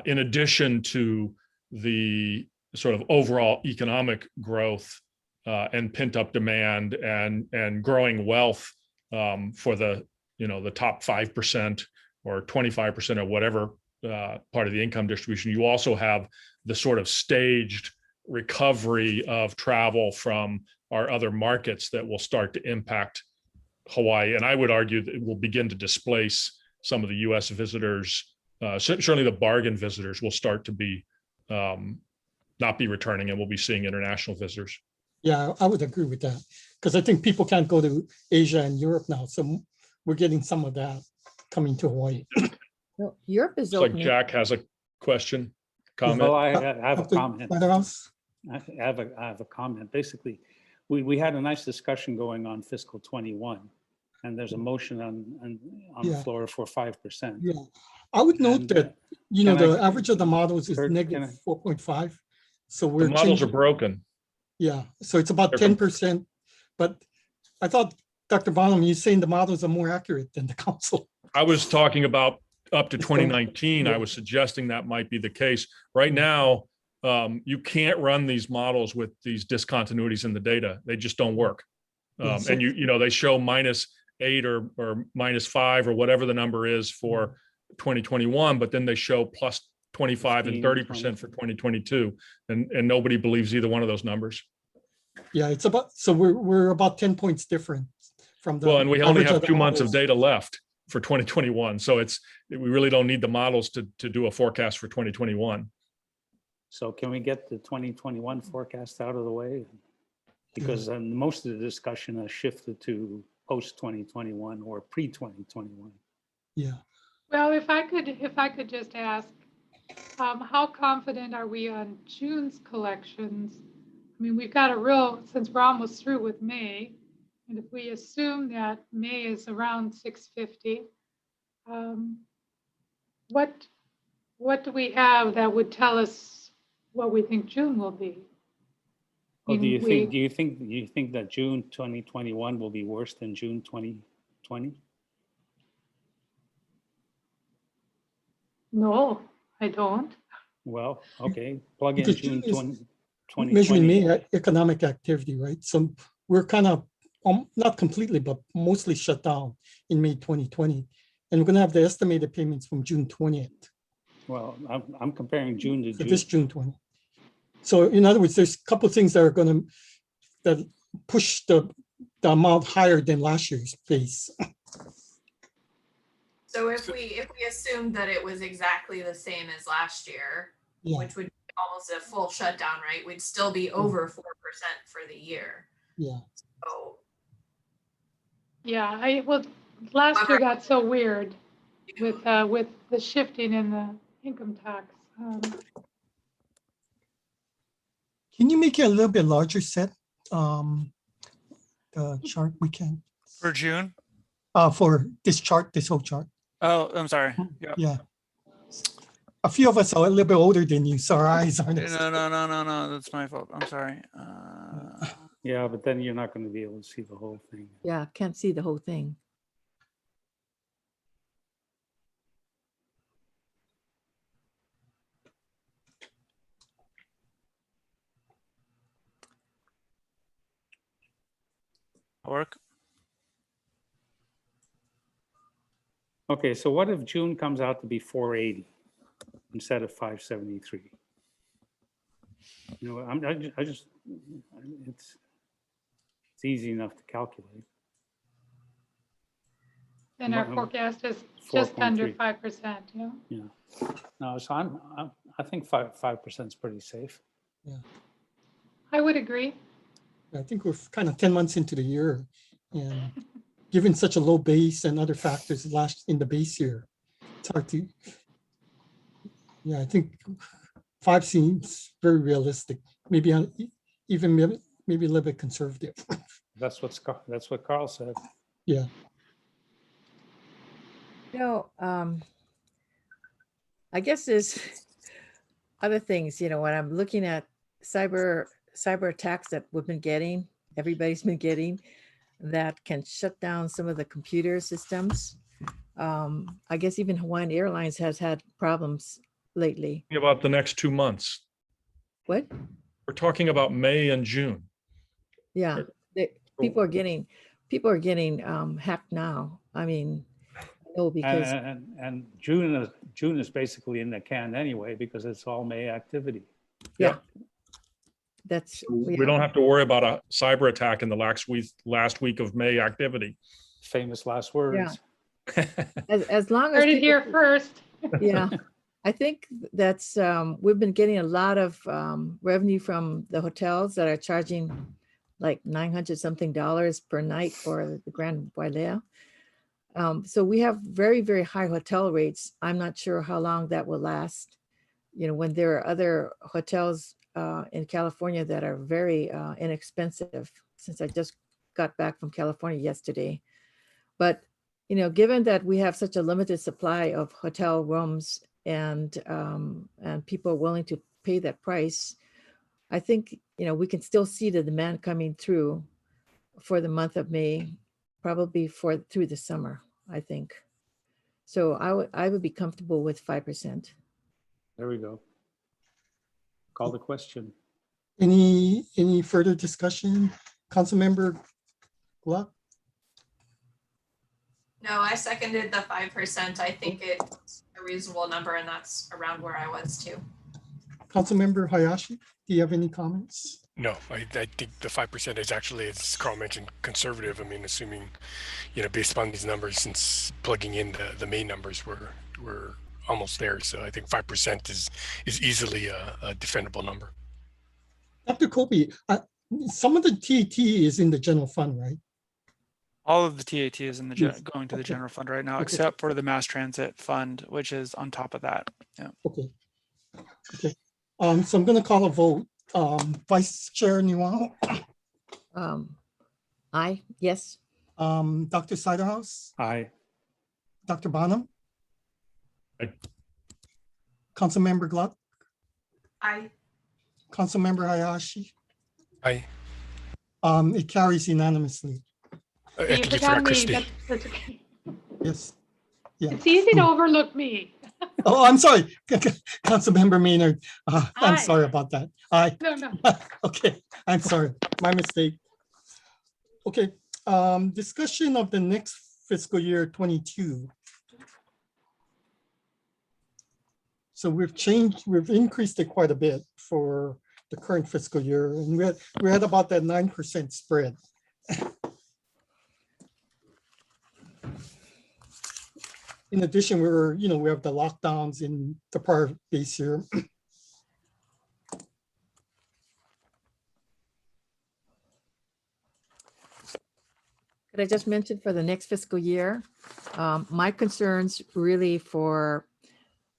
in addition to the sort of overall economic growth and pent-up demand and growing wealth for the top 5% or 25% or whatever part of the income distribution, you also have the sort of staged recovery of travel from our other markets that will start to impact Hawaii. And I would argue that it will begin to displace some of the US visitors, certainly the bargain visitors will start to be, not be returning, and we'll be seeing international visitors. Yeah, I would agree with that, because I think people can't go to Asia and Europe now, so we're getting some of that coming to Hawaii. Well, Europe is It's like opening. Jack has a question, comment. Well, I have a Dr. comment. Madhouse? I have a comment. Basically, we had a nice discussion going on fiscal 21, and there's a motion on the Yeah. floor for 5%. Yeah, I would note And, that, can the I- average of the models is Kurt, can negative I- 4.5. So The we're models are changing, broken. yeah, so it's about They're 10%. But I thought, Dr. Bonham, you're saying the models are more accurate than the council. I was talking about up to It's going- 2019. I yeah. was suggesting that might be the case. Right now, you can't run these models with these discontinuities in the data. They just don't work. Yeah, so- And they show -8 or -5 or whatever the number is for 2021, but then they show +25 and 30% for 2022. And nobody believes either one of those numbers. Yeah, it's about, so we're about 10 points different from the. Well, and we only average have the 2 months of models. data left for 2021. So we really don't need the models to do a forecast for 2021. So can we get the 2021 forecast out of the way? Because most of the discussion has shifted to post 2021 or pre 2021. Yeah, Well, if I could just ask, how confident are we on June's collections? I mean, we've got since we're almost through with May, and if we assume that May is around 650, what do we have that would tell us what we think June will be? Well, do mean, you think that June 2021 will be worse than June 2020? No, I don't. Well, okay, plug in Because June June is 2020. measuring May economic activity, right? So we're kind of, not completely, but mostly shut down in May 2020. And we're gonna have the estimated payments from June 20th. Well, I'm comparing June to For June. this June 20. So in other words, there's a couple of things that are gonna, that push the amount higher than last year's base. So if we assumed that it was exactly the same as last year, Yeah, which would be almost a full shutdown, right? We'd still be over 4% for the year. yeah. So Yeah, last year got so weird with the shifting in the income tax. Can you make it a little bit larger set? The chart we can, For June? for this chart, this whole chart. Oh, I'm sorry. Yeah. Yeah. A few of us are a little bit older than you, so our eyes aren't. No. That's my fault. I'm sorry. Yeah, but then you're not going to be able to see the whole thing. Yeah, can't see the whole thing. Work. Okay, so what if June comes out to be 480 instead of 573? It's easy enough to calculate. And our Well, forecast is just under 4.3. 5%, yeah. Yeah. No, so I think 5% is pretty safe. I would agree. I think we're kind of 10 months into the year, and given such a low base and other factors last in the base year, it's hard to. Yeah, I think 5 seems very realistic. Maybe even maybe a little bit conservative. That's what Carl said. Yeah, I guess there's other things, when I'm looking at cyber attacks that we've been getting, everybody's been getting, that can shut down some of the computer systems. I guess even Hawaiian Airlines has had problems lately. About the next 2 months. What? We're talking about May and June. Yeah, people are getting hacked now. I mean, no, because And June is basically in the can anyway, because it's all May activity. yeah, that's We don't have to worry about a cyber attack in the last week of May activity. Famous last words. As long as Heard it people, here first. yeah, I think that's, we've been getting a lot of revenue from the hotels that are charging like 900 something dollars per night for the Grand Wailea. So we have very, very high hotel rates. I'm not sure how long that will last. You know, when there are other hotels in California that are very inexpensive, since I just got back from California yesterday. But, you know, given that we have such a limited supply of hotel rooms and people are willing to pay that price, I think, you know, we can still see the demand coming through for the month of May, probably through the summer, I think. So I would be comfortable with 5%. There we go. Call the question. Any further discussion? Councilmember Gluck? No, I seconded the 5%. I think it's a reasonable number, and that's around where I was too. Councilmember Hayashi, do you have any comments? No, I think the 5% is actually, as Carl mentioned, conservative. I mean, assuming, based upon these numbers, since plugging in the main numbers, we're almost there. So I think 5% is easily a defendable number. Dr. Kobe, some of the TAT is in the general fund, right? All of the TAT is in the Yes. going to the Okay. general fund right now, Okay. except for the mass transit fund, which is on top of that. Yeah. Okay. Okay. So I'm going to call a vote. Vice Chair Nual, Aye, yes. Dr. Siderhouse, Aye. Dr. Bonham, Aye. Councilmember Gluck, I Councilmember Hayashi. Aye. It carries unanimously. I You think you forgot forgot me. Christie. That's okay. Yes. Yeah. It's easy to overlook me. Oh, I'm sorry. Councilmember Maynard. I'm Aye. sorry about that. Aye. No. Okay, I'm sorry. My mistake. Okay. Discussion of the next fiscal year 22. So we've increased it quite a bit for the current fiscal year, and we're at about that 9% spread. In addition, we have the lockdowns in the prior base year. Could I just mention for the next fiscal year, my concerns really for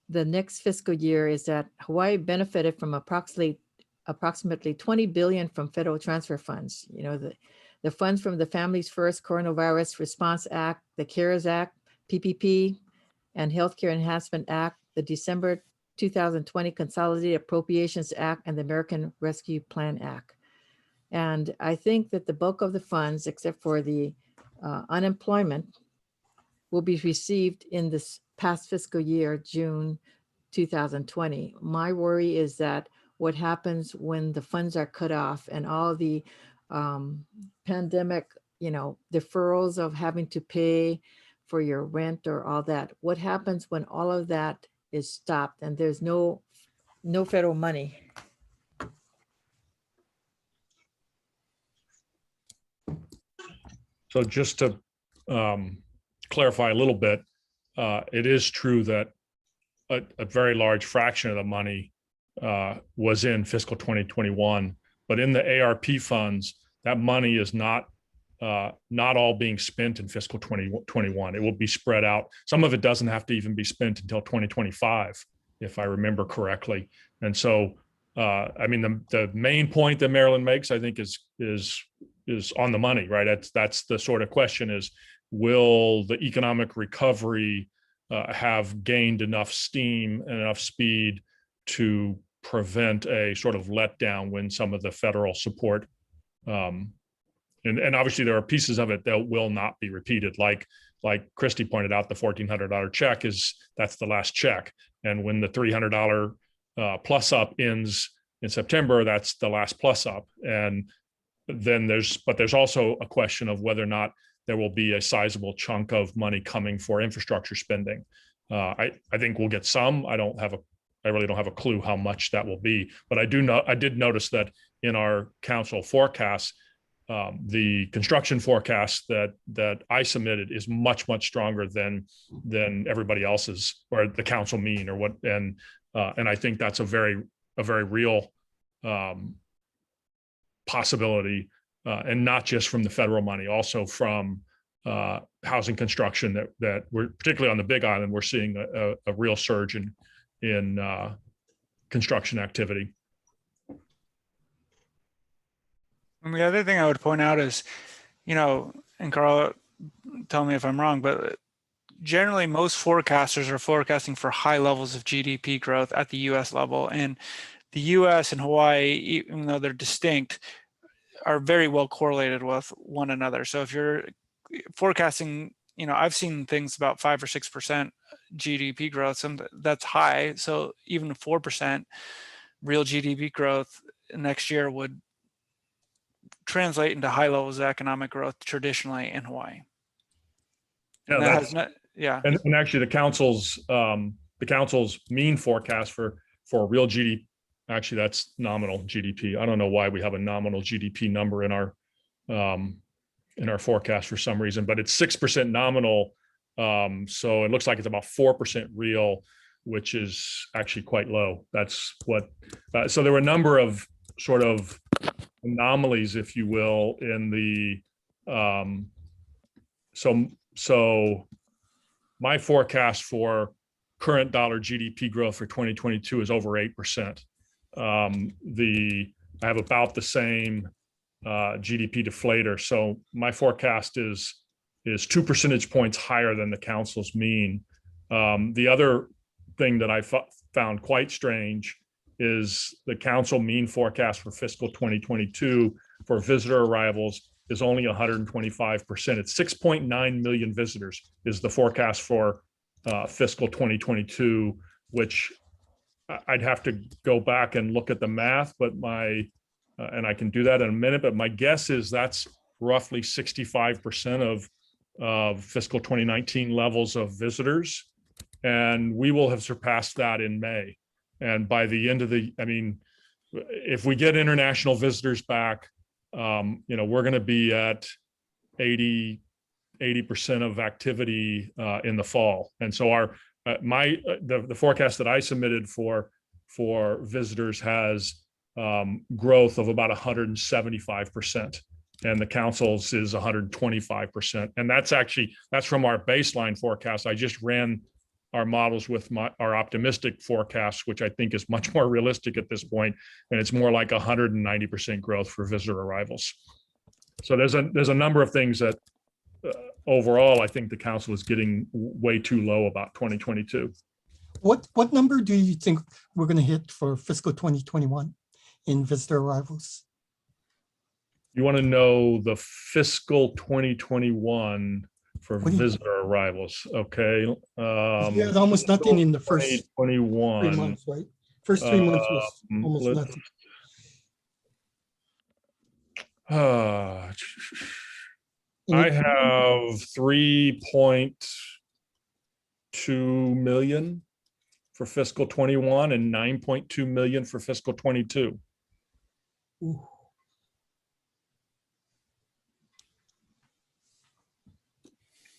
the next fiscal year is that Hawaii benefited from approximately 20 billion from federal transfer funds. You know, the funds from the Families First Coronavirus Response Act, the CARES Act, PPP, and Healthcare Enhancement Act, the December 2020 Consolidated Appropriations Act, and the American Rescue Plan Act. And I think that the bulk of the funds, except for the unemployment, will be received in this past fiscal year, June 2020. My worry is that what happens when the funds are cut off and all the pandemic, deferrals of having to pay for your rent or all that, what happens when all of that is stopped and there's no federal money? So just to clarify a little bit, it is true that a very large fraction of the money was in fiscal 2021, but in the ARP funds, that money is not all being spent in fiscal 2021. It will be spread out. Some of it doesn't have to even be spent until 2025, if I remember correctly. And so, I mean, the main point that Marilyn makes, I think, is on the money, right? That's the sort of question is, will the economic recovery have gained enough steam and enough speed to prevent a sort of letdown when some of the federal support, and obviously there are pieces of it that will not be repeated, like Christy pointed out, the $1,400 check that's the last check, and when the $300 plus up ends in September, that's the last plus up. And then there's also a question of whether or not there will be a sizable chunk of money coming for infrastructure spending. I think we'll get some. I really don't have a clue how much that will be, but I did notice that in our council forecasts, the construction forecast that I submitted is much stronger than everybody else's or the council mean or what. And I think that's a very real possibility, and not just from the federal money, also from housing construction that we're particularly on the Big Island, we're seeing a real surge in construction activity. And the other thing I would point out is, and Carl, tell me if I'm wrong, but generally most forecasters are forecasting for high levels of GDP growth at the US level. And the US and Hawaii, even though they're distinct, are very well correlated with one another. So if you're forecasting, I've seen things about 5 or 6% GDP growth, that's high. So even 4% real GDP growth next year would translate into high levels of economic growth traditionally in Hawaii. Yeah, And that has not, yeah. And actually, the council's mean forecast for real GDP, actually that's nominal GDP. I don't know why we have a nominal GDP number in our forecast for some reason, but it's 6% nominal. So it looks like it's about 4% real, which is actually quite low. That's what. So there were a number of sort of anomalies, if you will, in the. So my forecast for current dollar GDP growth for 2022 is over 8%. I have about the same GDP deflator. So my forecast is 2 percentage points higher than the council's mean. The other thing that I found quite strange is the council mean forecast for fiscal 2022 for visitor arrivals is only 125%. It's 6.9 million visitors is the forecast for fiscal 2022, which I'd have to go back and look at the math, but and I can do that in a minute, but my guess is that's roughly 65% of fiscal 2019 levels of visitors. And we will have surpassed that in May. And by the end of if we get international visitors back, we're going to be at 80% of activity in the fall. And so the forecast that I submitted for visitors has growth of about 175%, and the council's is 125%. And that's from our baseline forecast. I just ran our models with our optimistic forecast, which I think is much more realistic at this point, and it's more like 190% growth for visitor arrivals. So there's a number of things that overall I think the council is getting way too low about 2022. What number do you think we're going to hit for fiscal 2021 in visitor arrivals? You want to know the fiscal 2021 for visitor arrivals? Okay. There's almost nothing in the first 2021 3 months, right? First 3 months was almost nothing. I have 3.2 million for fiscal 21 and 9.2 million for fiscal 22. Ooh.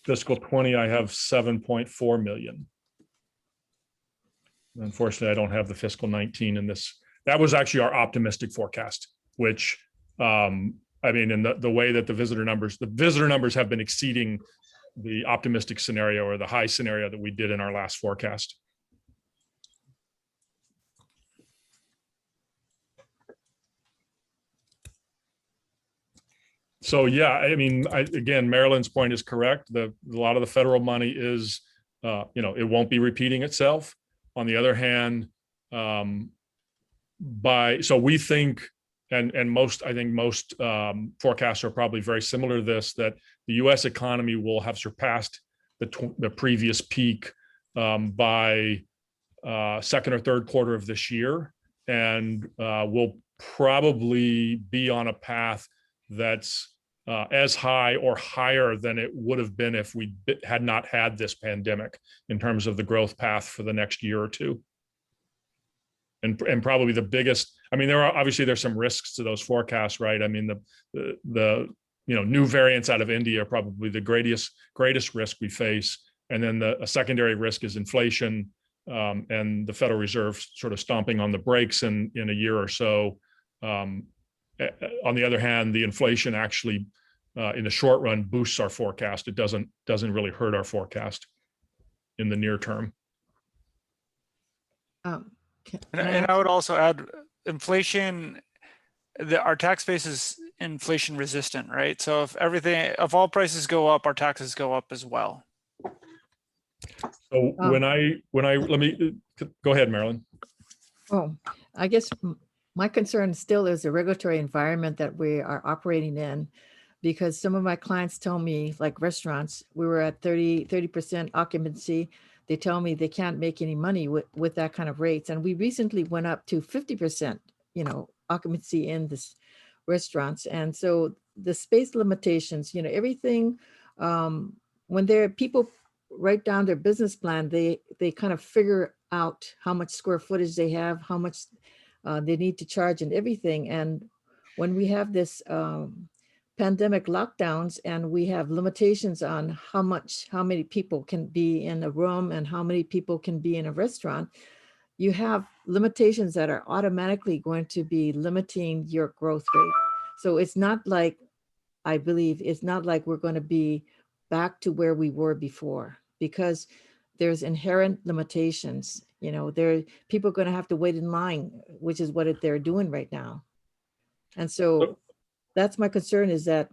Fiscal 20, I have 7.4 million. Unfortunately, I don't have the fiscal 19 in this. That was actually our optimistic forecast, which, in the way that the visitor numbers have been exceeding the optimistic scenario or the high scenario that we did in our last forecast. So yeah, again, Marilyn's point is correct. A lot of the federal money is, it won't be repeating itself. On the other hand, so we think, and most forecasts are probably very similar to this, that the U.S. economy will have surpassed the previous peak by second or third quarter of this year, and will probably be on a path that's as high or higher than it would have been if we had not had this pandemic in terms of the growth path for the next year or two. And probably the biggest I mean, there's some risks to those forecasts, right? I mean, the new variants out of India are probably the greatest risk we face. And then a secondary risk is inflation, and the Federal Reserve sort of stomping on the brakes in a year or so. On the other hand, the inflation actually, in the short run, boosts our forecast. It doesn't really hurt our forecast in the near term. And I would also add inflation, our tax base is inflation resistant, right? So if all prices go up, our taxes go up as well. So let me go ahead, Marilyn. Oh, I guess my concern still is the regulatory environment that we are operating in, because some of my clients tell me, like restaurants, we were at 30% occupancy. They tell me they can't make any money with that kind of rates. And we recently went up to 50%, occupancy in this restaurants. And so the space limitations, everything, when people write down their business plan, they kind of figure out how much square footage they have, how much they need to charge and everything. And when we have this pandemic lockdowns and we have limitations on how many people can be in a room and how many people can be in a restaurant, you have limitations that are automatically going to be limiting your growth rate. So it's not like, I believe it's not like we're going to be back to where we were before, because there's inherent limitations. People are going to have to wait in line, which is what they're doing right now. And so that's my concern, is that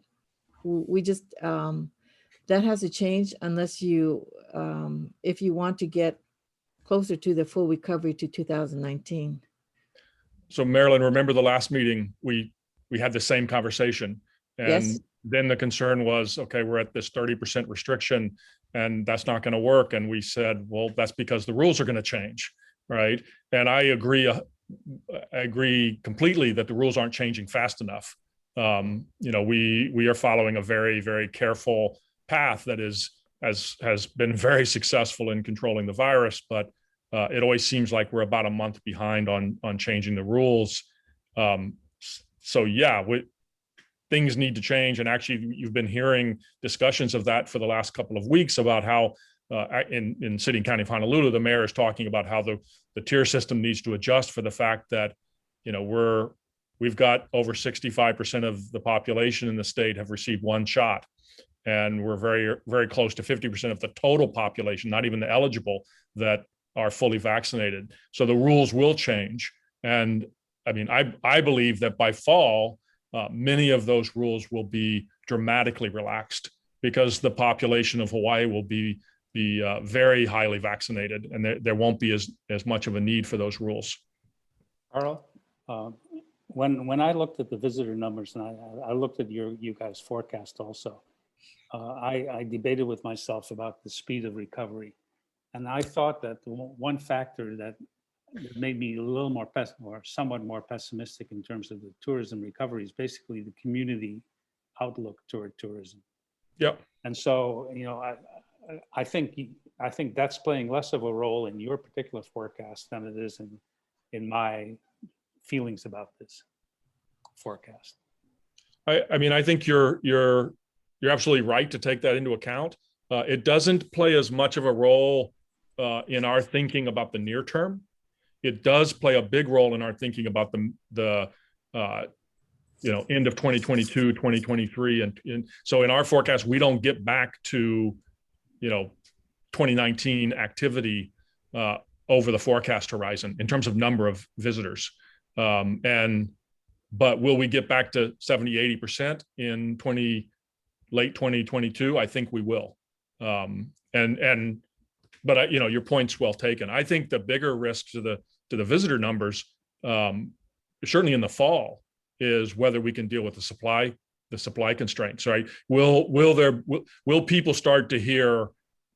we just, that has to change unless if you want to get closer to the full recovery to 2019. So Marilyn, remember the last meeting, we had the same conversation. And Yes. Then the concern was, okay, we're at this 30% restriction and that's not going to work. And we said, well, that's because the rules are going to change, right? And I agree completely that the rules aren't changing fast enough. We are following a very, very careful path that has been very successful in controlling the virus, but it always seems like we're about a month behind on changing the rules. So yeah, things need to change. And actually, you've been hearing discussions of that for the last couple of weeks about how in City and County of Honolulu, the mayor is talking about how the tier system needs to adjust for the fact that, we've got over 65% of the population in the state have received one shot. And we're very, very close to 50% of the total population, not even the eligible, that are fully vaccinated. So the rules will change. And I mean, I believe that by fall, many of those rules will be dramatically relaxed because the population of Hawaii will be very highly vaccinated, and there won't be as much of a need for those rules. Carl, when I looked at the visitor numbers, and I looked at you guys' forecast also, I debated with myself about the speed of recovery. And I thought that the one factor that made me a little more somewhat more pessimistic in terms of the tourism recovery is basically the community outlook toward tourism. Yep. And so, I think that's playing less of a role in your particular forecast than it is in my feelings about this forecast. I mean, I think you're absolutely right to take that into account. It doesn't play as much of a role in our thinking about the near term. It does play a big role in our thinking about the end of 2022, 2023. And so in our forecast, we don't get back to, 2019 activity over the forecast horizon in terms of number of visitors. But will we get back to 70, 80% in late 2022? I think we will. But your point's well taken. I think the bigger risk to the visitor numbers, certainly in the fall, is whether we can deal with the supply constraints. Right? Will people start to hear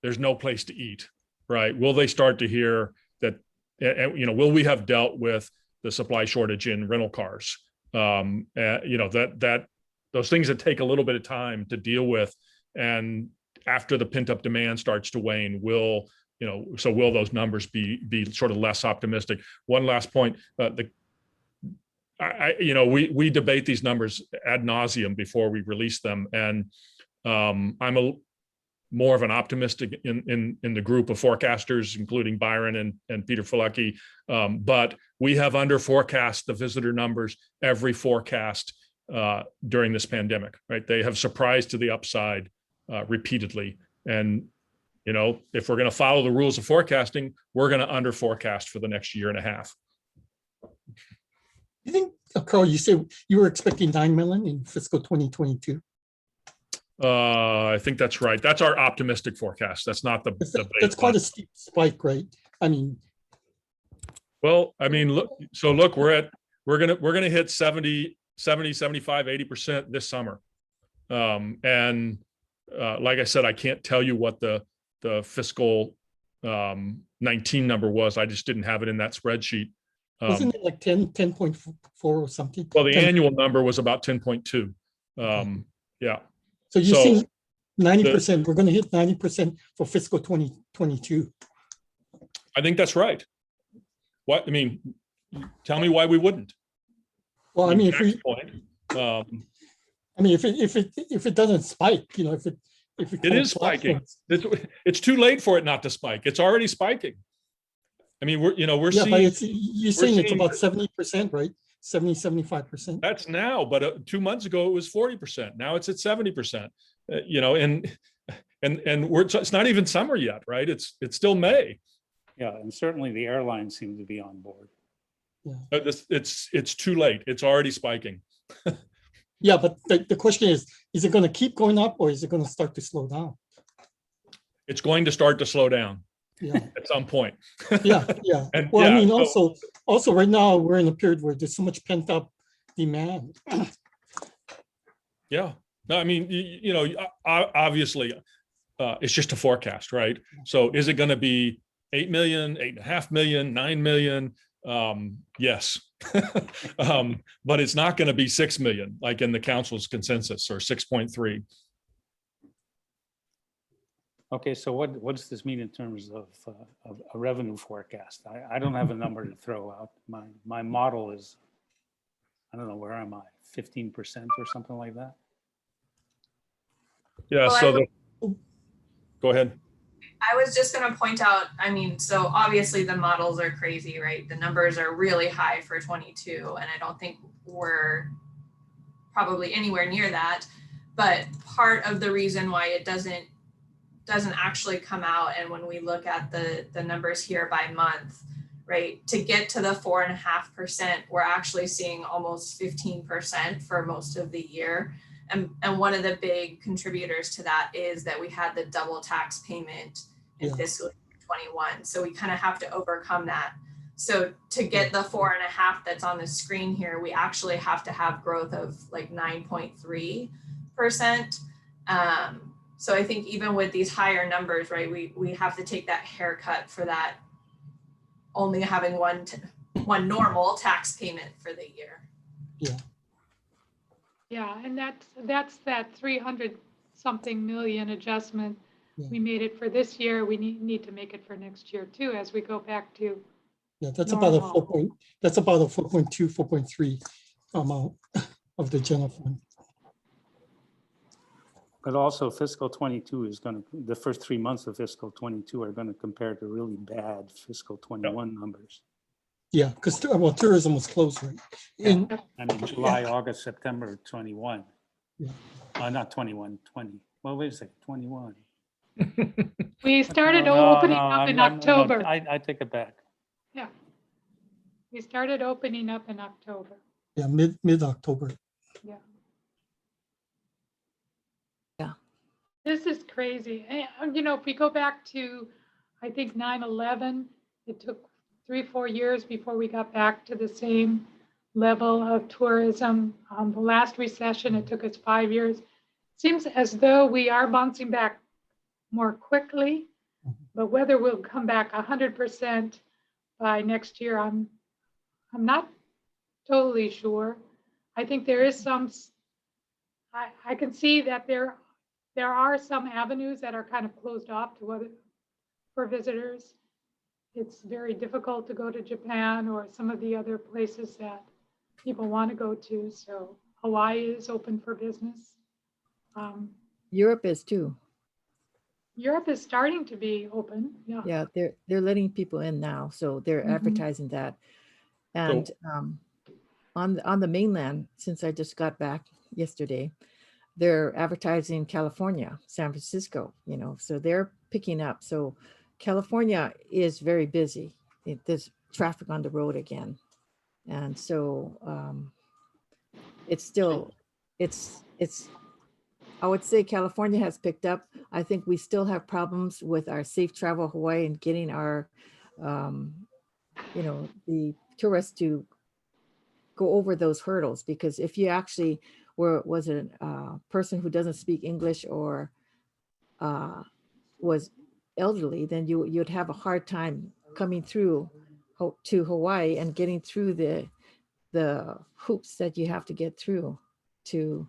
there's no place to eat? Right? Will they start to hear that? Will we have dealt with the supply shortage in rental cars? That those things that take a little bit of time to deal with, and after the pent-up demand starts to wane, will those numbers be sort of less optimistic? One last point, we debate these numbers ad nauseum before we release them, and I'm more of an optimistic in the group of forecasters, including Byron and Peter Fulecki. But we have under forecast the visitor numbers every forecast during this pandemic, right? They have surprised to the upside repeatedly. And, if we're going to follow the rules of forecasting, we're going to under forecast for the next year and a half. You think, Carl, you said you were expecting 9 million in fiscal 2022? I think that's right. That's our optimistic forecast. That's not the That's quite a steep spike, right? I mean, look, we're gonna hit 70, 75, 80% this summer. And like I said, I can't tell you what the fiscal 19 number was. I just didn't have it in that spreadsheet. wasn't it like 10.4 or something? Well, the annual number was about 10.2. Yeah. So you're seeing 90%, we're going to hit 90% for fiscal 2022. I think that's right. Tell me why we wouldn't. Well, I mean, if it doesn't spike, if it it is spiking. It's too late for it not to spike. It's already spiking. I mean, we're seeing. But you're saying it's about 70%, right? 75%. That's now, but 2 months ago it was 40%. Now it's at 70%. And it's not even summer yet, right? It's still May. Yeah, and certainly the airlines seem to be on board. Yeah. It's too late. It's already spiking. Yeah, but the question is it going to keep going up or is it going to start to slow down? It's going to start to slow down. Yeah. At some point. Yeah. And well, I mean, also right now we're in a period where there's so much pent up demand. Yeah. No, I mean, obviously, it's just a forecast, right? So is it going to be 8 million, 8.5 million, 9 million? Yes. But it's not going to be 6 million, like in the council's consensus, or 6.3. Okay, so what does this mean in terms of a revenue forecast? I don't have a number to throw out. My model is, I don't know, where am I? 15% or something like that? Yeah, Well, go ahead. I was just going to point out, I mean, so obviously the models are crazy, right? The numbers are really high for 22, and I don't think we're probably anywhere near that. But part of the reason why it doesn't actually come out, and when we look at the numbers here by month, right, to get to the 4.5%, we're actually seeing almost 15% for most of the year. And one of the big contributors to that is that we had the double tax payment in fiscal 21. So we kind of have to overcome that. So to get the 4.5 that's on the screen here, we actually have to have growth of like 9.3%. So I think even with these higher numbers, right, we have to take that haircut for that only having one normal tax payment for the year. Yeah. Yeah, and that's that 300 something million adjustment. Yeah. We made it for this year. We need to make it for next year too, as we go back to. Yeah, that's normal. about a 4.2, 4.3 amount of the general fund. But also fiscal 22 is going to, the first 3 months of fiscal 22 are going to compare to really bad fiscal 21 numbers. Yeah, because tourism was closed, right? In I mean, July, August, September 21. Yeah. Not 21, 20. Well, wait a second, 21. We started No, opening up in October. I take it back. Yeah. We started opening up in October. Yeah, mid-October. Yeah. Yeah. This is crazy. And, if we go back to, I think 9/11, it took 3-4 years before we got back to the same level of tourism. The last recession, it took us 5 years. Seems as though we are bouncing back more quickly, but whether we'll come back 100% by next year, I'm not totally sure. I think there is some, I can see that there are some avenues that are kind of closed off for visitors. It's very difficult to go to Japan or some of the other places that people want to go to. So Hawaii is open for business. Europe is too. Europe is starting to be open. Yeah. Yeah, they're letting people in now, so they're Mhm. advertising that. And on the mainland, since I just got back yesterday, they're advertising California, San Francisco, you know, so they're picking up. So California is very busy. There's traffic on the road again. And so it's still, it's, I would say California has picked up. I think we still have problems with our Safe Travel Hawaii and getting our, you know, the tourists to go over those hurdles, because if you actually was a person who doesn't speak English or was elderly, then you'd have a hard time coming through to Hawaii and getting through the hoops that you have to get through to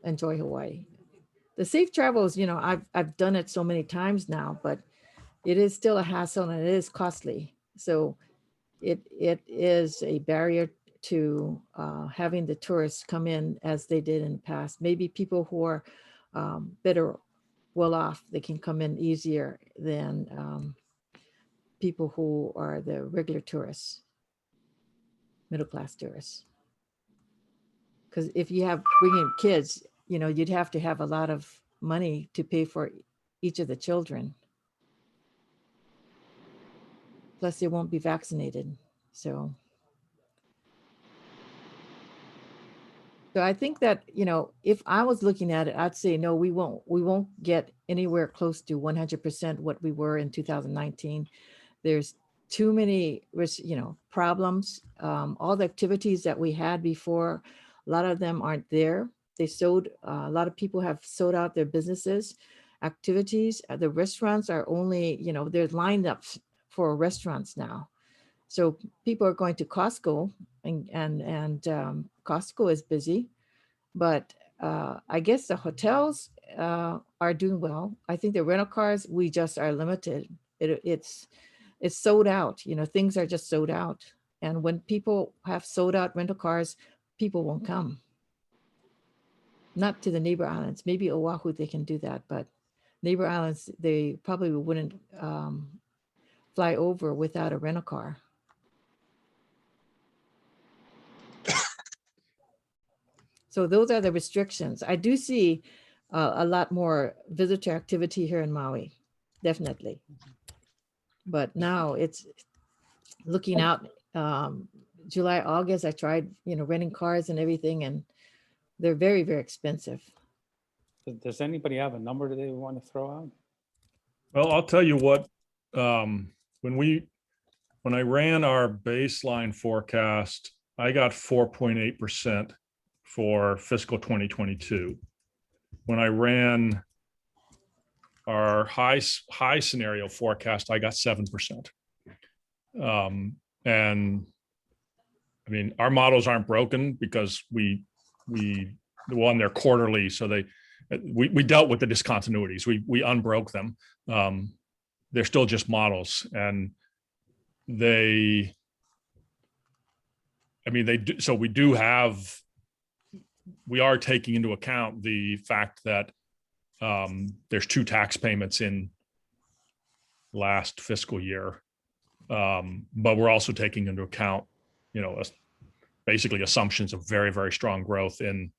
enjoy Hawaii. The safe travels, you know, I've done it so many times now, but it is still a hassle and it is costly. So it is a barrier to having the tourists come in as they did in the past. Maybe people who are better well off, they can come in easier than people who are the regular tourists, middle class tourists. Because if you have bringing kids, you know, you'd have to have a lot of money to pay for each of the children. Plus they won't be vaccinated. So I think that, you know, if I was looking at it, I'd say, no, we won't get anywhere close to 100% what we were in 2019. There's too many, you know, problems. All the activities that we had before, a lot of them aren't there. They sold, a lot of people have sold out their businesses, activities. The restaurants are only, you know, they're lined up for restaurants now. So people are going to Costco and Costco is busy, but I guess the hotels are doing well. I think the rental cars, we just are limited. It's sold out, you know, things are just sold out. And when people have sold out rental cars, people won't come. Not to the neighbor islands, maybe Oahu, they can do that, but neighbor islands, they probably wouldn't fly over without a rental car. So those are the restrictions. I do see a lot more visitor activity here in Maui, definitely. But now it's looking out July, August, I tried, you know, renting cars and everything, and they're very, very expensive. Does anybody have a number that they want to throw out? Well, I'll tell you what, when I ran our baseline forecast, I got 4.8% for fiscal 2022. When I ran our high scenario forecast, I got 7%. And I mean, our models aren't broken because they're quarterly, so we dealt with the discontinuities. We unbroke them. They're still just models, and they do. So we are taking into account the fact that there's 2 tax payments in last fiscal year, but we're also taking into account, you know, basically assumptions of very, very strong growth in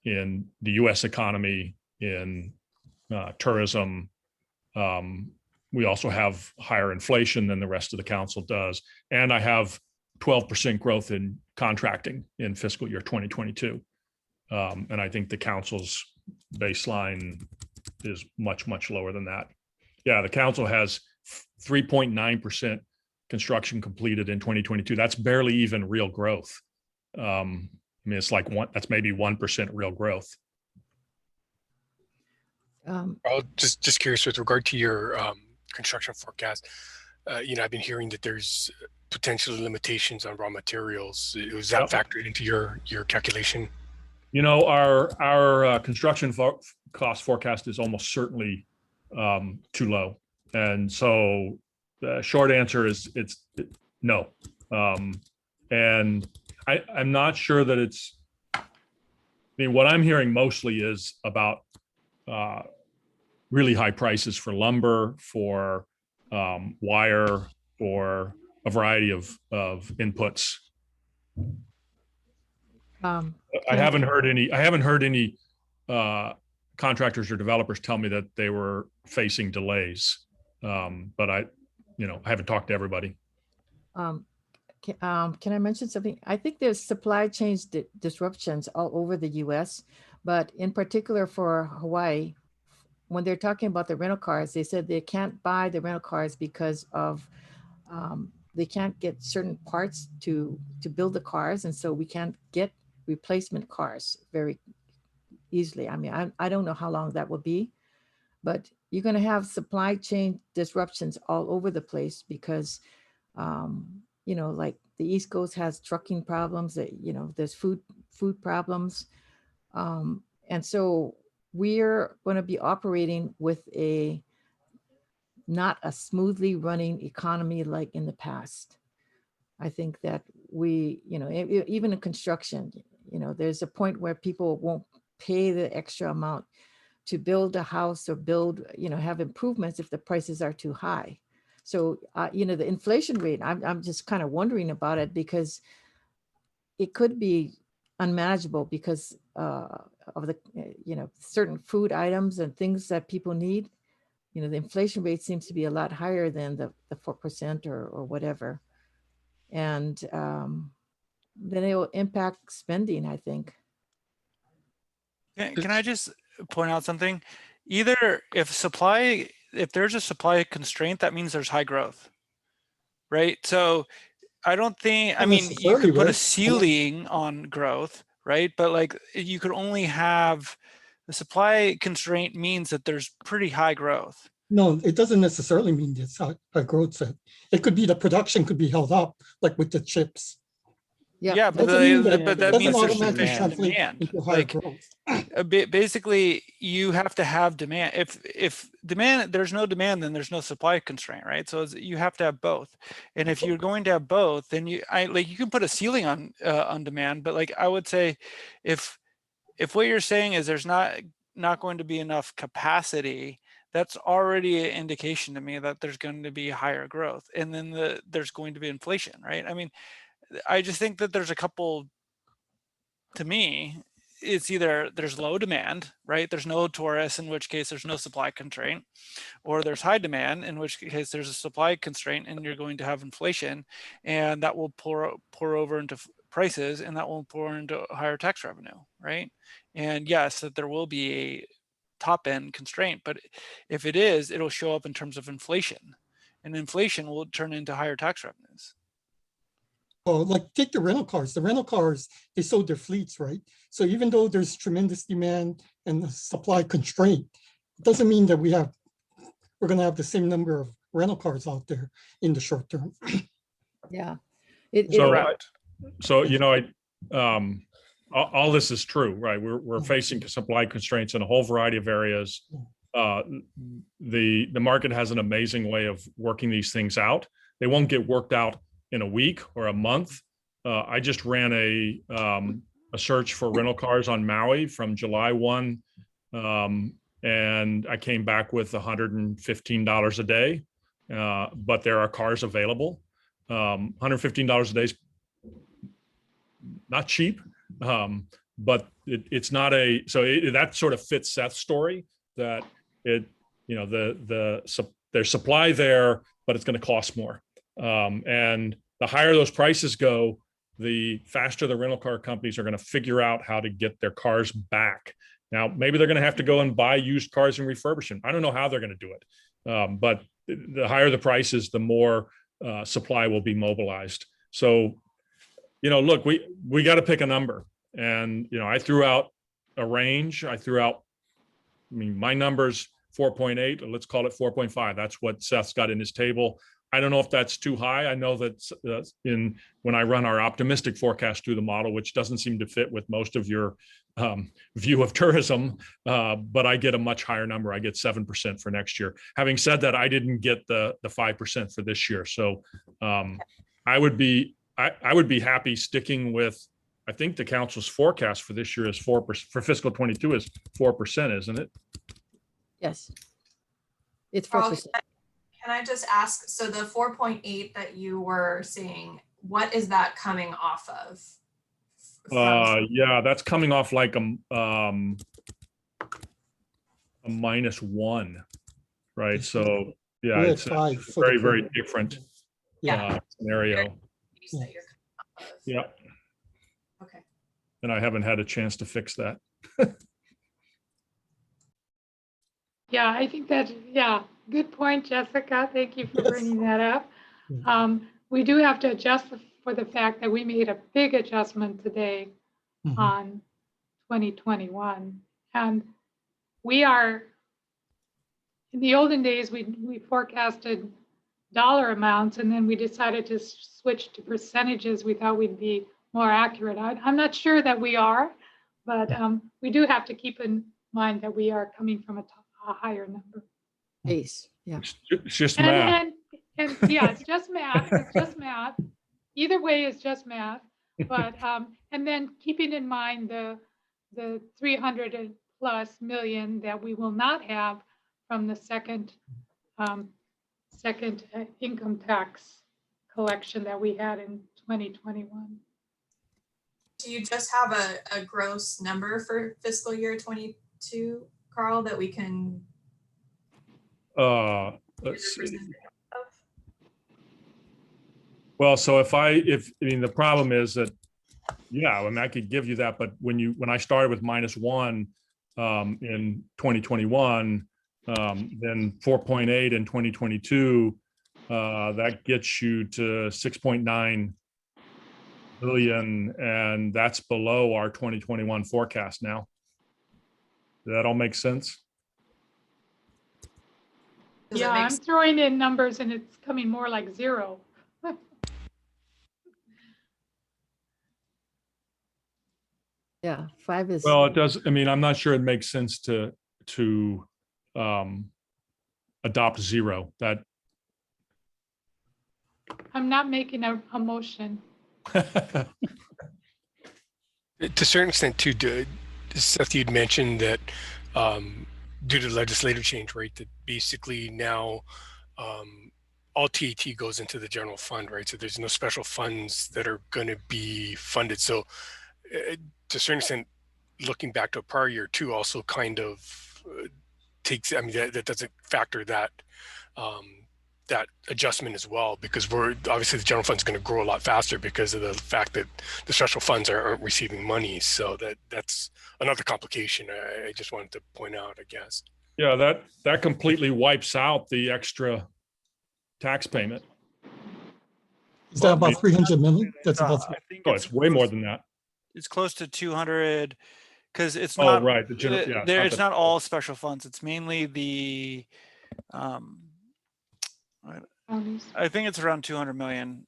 the U.S. economy, in tourism. We also have higher inflation than the rest of the council does. And I have 12% growth in contracting in fiscal year 2022. And I think the council's baseline is much, much lower than that. Yeah, the council has 3.9% construction completed in 2022. That's barely even real growth. I mean, it's like that's maybe 1% real growth. I'll just curious with regard to your construction forecast. You know, I've been hearing that there's potentially limitations on raw materials. Was that factored into your calculation? You know, our construction cost forecast is almost certainly too low, and so the short answer is it's no. And I'm not sure that it's, I mean, what I'm hearing mostly is about really high prices for lumber, for wire, for a variety of inputs. I haven't heard any contractors or developers tell me that they were facing delays. But I haven't talked to everybody. Can I mention something? I think there's supply chain disruptions all over the US, but in particular for Hawaii, when they're talking about the rental cars, they said they can't buy the rental cars because of they can't get certain parts to build the cars. And so we can't get replacement cars very easily. I mean, I don't know how long that will be, but you're going to have supply chain disruptions all over the place because like the East Coast has trucking problems, there's food problems. And so we're going to be operating with not a smoothly running economy like in the past. I think that even in construction, there's a point where people won't pay the extra amount to build a house or have improvements if the prices are too high. So, the inflation rate, I'm just kind of wondering about it because it could be unmanageable because of the, certain food items and things that people need. The inflation rate seems to be a lot higher than the 4% or whatever. And then it will impact spending, I think. Can I just point out something? Either if there's a supply constraint, that means there's high growth, right? So I don't think, I mean, you could put a ceiling on growth, right? But like you could only have the supply constraint means that there's pretty high growth. No, it doesn't necessarily mean it's high growth. It could be the production could be held up, like with the chips. Yeah, but that means there's demand. Like basically, you have to have demand. If demand, there's no demand, then there's no supply constraint, right? So you have to have both. And if you're going to have both, then you can put a ceiling on demand. But like I would say, if what you're saying is there's not going to be enough capacity, that's already an indication to me that there's going to be higher growth, and then there's going to be inflation, right? I mean, I just think that there's a couple, to me, it's either there's low demand, right? There's no tourists, in which case there's no supply constraint, or there's high demand, in which case there's a supply constraint and you're going to have inflation, and that will pour over into prices, and that will pour into higher tax revenue, right? And yes, that there will be a top end constraint, but if it is, it'll show up in terms of inflation, and inflation will turn into higher tax revenues. Oh, like take the rental cars. The rental cars, they sold their fleets, right? So even though there's tremendous demand and the supply constraint, it doesn't mean that we're going to have the same number of rental cars out there in the short term. Yeah. All this is true, right? We're facing supply constraints in a whole variety of areas. The market has an amazing way of working these things out. They won't get worked out in a week or a month. I just ran a search for rental cars on Maui from July 1, and I came back with $115 a day, but there are cars available. $115 a day is not cheap, but it's not that sort of fits Seth's story, that there's supply there, but it's going to cost more. And the higher those prices go, the faster the rental car companies are going to figure out how to get their cars back. Now, maybe they're going to have to go and buy used cars and refurbish them. I don't know how they're going to do it. But the higher the prices, the more supply will be mobilized. So, look, we got to pick a number. And, I threw out a range. My number's 4.8, let's call it 4.5. That's what Seth's got in his table. I don't know if that's too high. I know that when I run our optimistic forecast through the model, which doesn't seem to fit with most of your view of tourism, but I get a much higher number. I get 7% for next year. Having said that, I didn't get the 5% for this year. So I would be I would be happy sticking with, I think the council's forecast for this year is 4%, for fiscal 22 is 4%, isn't it? Yes. It's Carl, 4%. can I just ask, so the 4.8 that you were saying, what is that coming off of? Yeah, that's coming off like a -1, right? So yeah, We're at it's a 5 for the very, very quarter. different Yeah. scenario. Piece that you're coming off of. Yeah, Okay. and I haven't had a chance to fix that. Yeah, I think that, yeah, good point, Jessica. Thank you for Yes. bringing that up. Yeah. We do have to adjust for the fact that we made a big adjustment today Mhm. on 2021. And we are, in the olden days, we forecasted dollar amounts and then we decided to switch to percentages. We thought we'd be more accurate. I'm not sure that we are, but we do have to keep in mind that we are coming from a higher number. Base, yeah. It's just math. And yeah, it's just math. It's just math. Either way is just math. But and then keeping in mind the 300+ million that we will not have from the second income tax collection that we had in 2021. Do you just have a gross number for fiscal year 22, Carl, that we can? Let's see. Well, so I mean, the problem is that, yeah, I mean, I could give you that, but when I started with -1 in 2021, then 4.8 in 2022, that gets you to 6.9 billion, and that's below our 2021 forecast now. Does that all make sense? Yeah, I'm throwing in numbers and it's coming more like 0. Yeah, 5 is. Well, it does. I mean, I'm not sure it makes sense to adopt 0. That I'm not making a motion. To a certain extent too, Seth, you'd mentioned that due to legislative change, right, that basically now all TAT goes into the general fund, right? So there's no special funds that are going to be funded. So to a certain extent, looking back to a prior year too, also kind of takes, I mean, that doesn't factor that that adjustment as well, because we're obviously the general fund is going to grow a lot faster because of the fact that the special funds aren't receiving money. So that's another complication I just wanted to point out, I guess. Yeah, that completely wipes out the extra tax payment. Is that about 300 million? That's about. I think It's way more than that. It's close to 200 because it's Oh, not right. The general, yeah, it's not all special funds. It's mainly the I think it's around 200 million.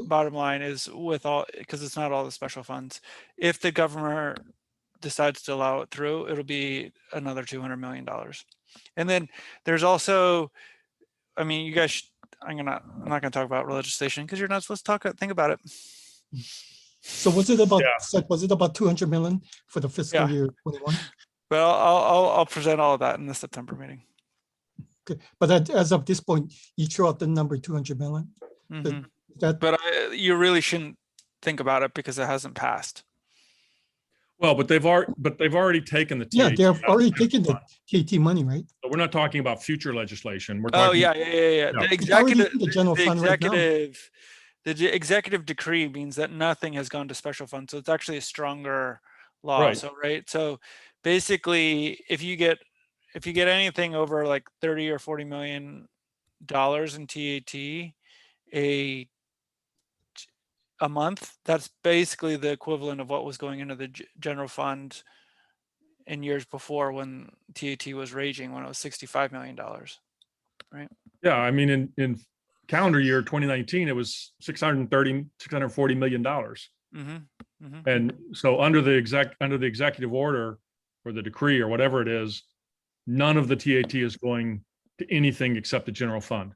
Bottom line is with all, because it's not all the special funds. If the governor decides to allow it through, it'll be another $200 million. And then there's also, I mean, you guys, I'm not gonna talk about legislation because you're not supposed to think about it. So was it about, Yeah. was it about 200 million for the fiscal year 21? But I'll present all of that in the September meeting. Okay. But as of this point, you throw out the number 200 million. But you really shouldn't think about it because it hasn't passed. Well, but they've already taken the TAT. Yeah, they've already taken the TAT money, right? So we're not talking about future legislation. We're Oh talking. yeah. No. The executive, the general fund right now. The executive decree means that nothing has gone to special funds. So it's actually a stronger law. Right. So so basically, if you get anything over like 30 or 40 million dollars in TAT a month, that's basically the equivalent of what was going into the general fund in years before when TAT was raging, when it was $65 million, right? Yeah, I mean, in calendar year 2019, it was $640 million. And so under the executive order or the decree or whatever it is, none of the TAT is going to anything except the general fund.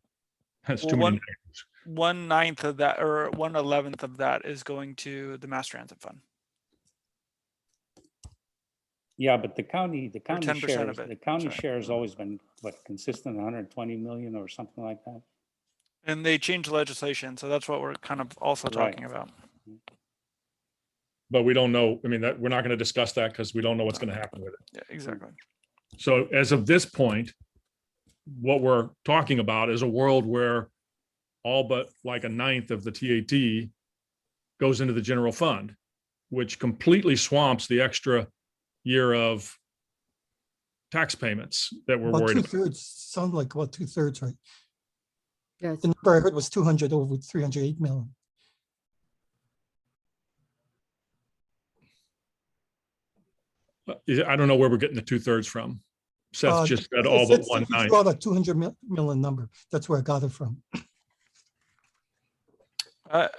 That's too many negatives. 1/9 of that, or 1/11 of that is going to the mass transit fund. Yeah, but the county 10% share, of it, the county sorry. share has always been, what, consistent, 120 million or something like that? And they changed legislation, so that's what we're kind of also Right. talking about. But we don't know, I mean, that, we're not going to discuss that because we don't know what's going to happen with it. Yeah, exactly. So as of this point, what we're talking about is a world where all but like 1/9 of the TAT goes into the general fund, which completely swamps the extra year of tax payments that we're About worried about. 2/3, sound like about 2/3, right? Yes. The number I heard was 200 over 308 million. I don't know where we're getting the 2/3 from. Seth just said all but If 1/9. you throw out a 200 million number, that's where I got it from.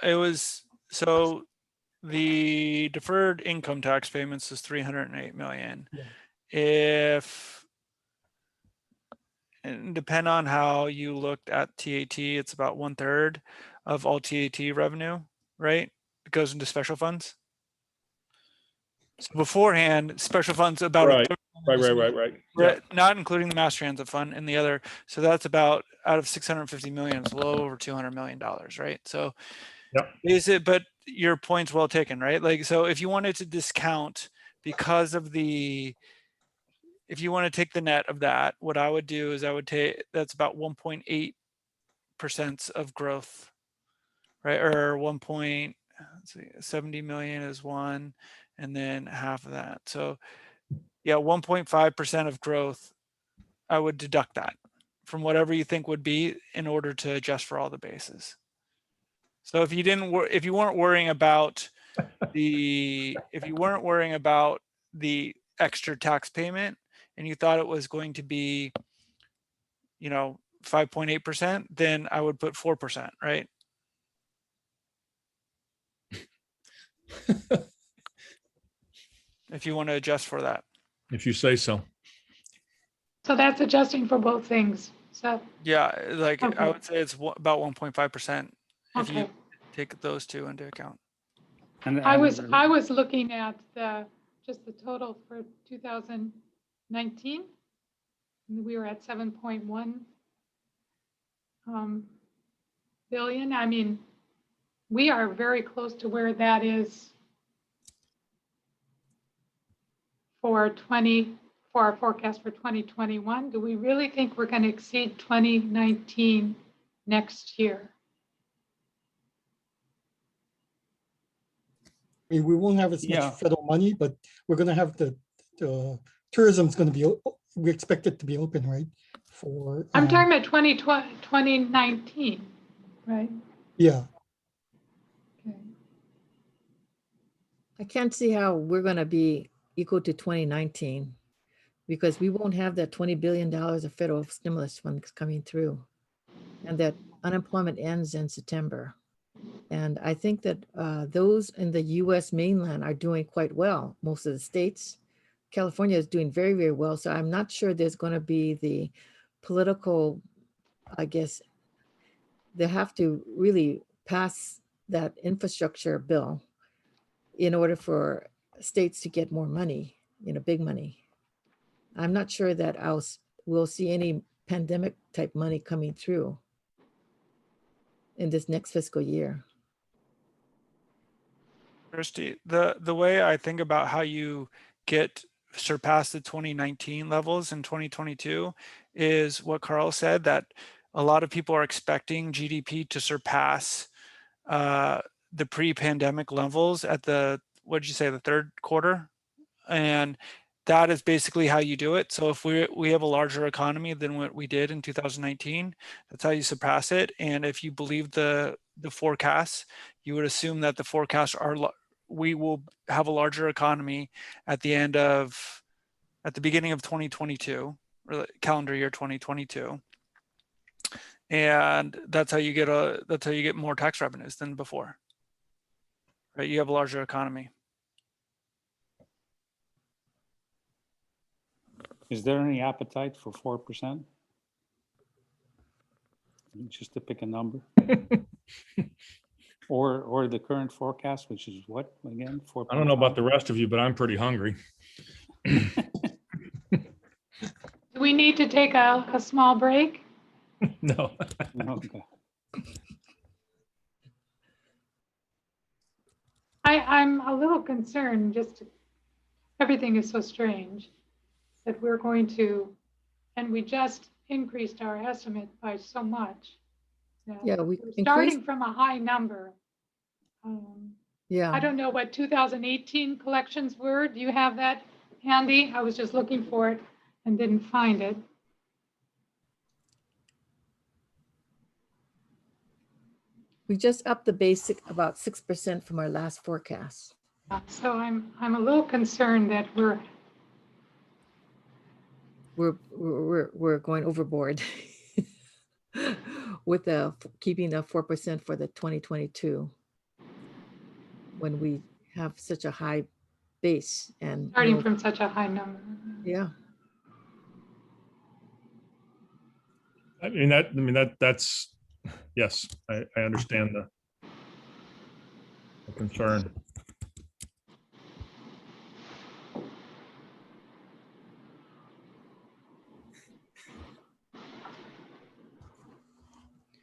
It was, so the deferred income tax payments is 308 million. Yeah. If, and depend on how you looked at TAT, it's about 1/3 of all TAT revenue, right? It goes into special funds. So beforehand, special funds about Right, a third, right. Yeah. not including the mass transit fund and the other. So that's about, out of 650 million, it's a little over $200 million, right? So Yep. is it, but your point's well taken, right? Like, so if you wanted to discount because of the, if you want to take the net of that, what I would do is I would take, that's about 1.8% of growth, right? Or 70 million is one, and then half of that. So yeah, 1.5% of growth, I would deduct that from whatever you think would be in order to adjust for all the bases. So if you didn't, if you weren't worrying about the, if you weren't worrying about the extra tax payment and you thought it was going to be, 5.8%, then I would put 4%, right? If you want to adjust for that. If you say so. So that's adjusting for both things. So, Yeah, like I Okay. would say it's about 1.5% if okay. you take those two into account. And I was looking at just the total for 2019. And we were at 7.1 billion. I mean, we are very close to where that is for our forecast for 2021. Do we really think we're going to exceed 2019 next year? I mean, we won't have as Yeah. much federal money, but we're gonna have the tourism's gonna be, we expect it to be open, right? For, I'm talking about 2019, right? yeah, Okay. I can't see how we're going to be equal to 2019 because we won't have that $20 billion of federal stimulus funds coming through, and that unemployment ends in September. And I think that those in the US mainland are doing quite well. Most of the states, California is doing very, very well. So I'm not sure there's going to be the political, I guess, they have to really pass that infrastructure bill in order for states to get more money, big money. I'm not sure that we'll see any pandemic type money coming through in this next fiscal year. Christy, the way I think about how you surpass the 2019 levels in 2022 is what Carl said, that a lot of people are expecting GDP to surpass the pre-pandemic levels at what did you say, the third quarter? And that is basically how you do it. So if we have a larger economy than what we did in 2019, that's how you surpass it. And if you believe the forecasts, you would assume that the forecasts we will have a larger economy at the beginning of 2022, or calendar year 2022. And that's how you get more tax revenues than before. Right? You have a larger economy. Is there any appetite for 4%? Just to pick a number. Or the current forecast, which is what, again? I don't know about 4.5? the rest of you, but I'm pretty hungry. Do we need to take a small break? No. Okay. I'm a little concerned, just everything is so strange that we're going to, and we just increased our estimate by so much. Yeah, we We're increased, starting from a high number. I yeah. don't know what 2018 collections were. Do you have that handy? I was just looking for it and didn't find it. We just upped the basic about 6% from our last forecast. So I'm a little concerned that We're going overboard with keeping the 4% for the 2022 when we have such a high base and starting no- from such a high number. yeah. That's, yes, I understand the concern.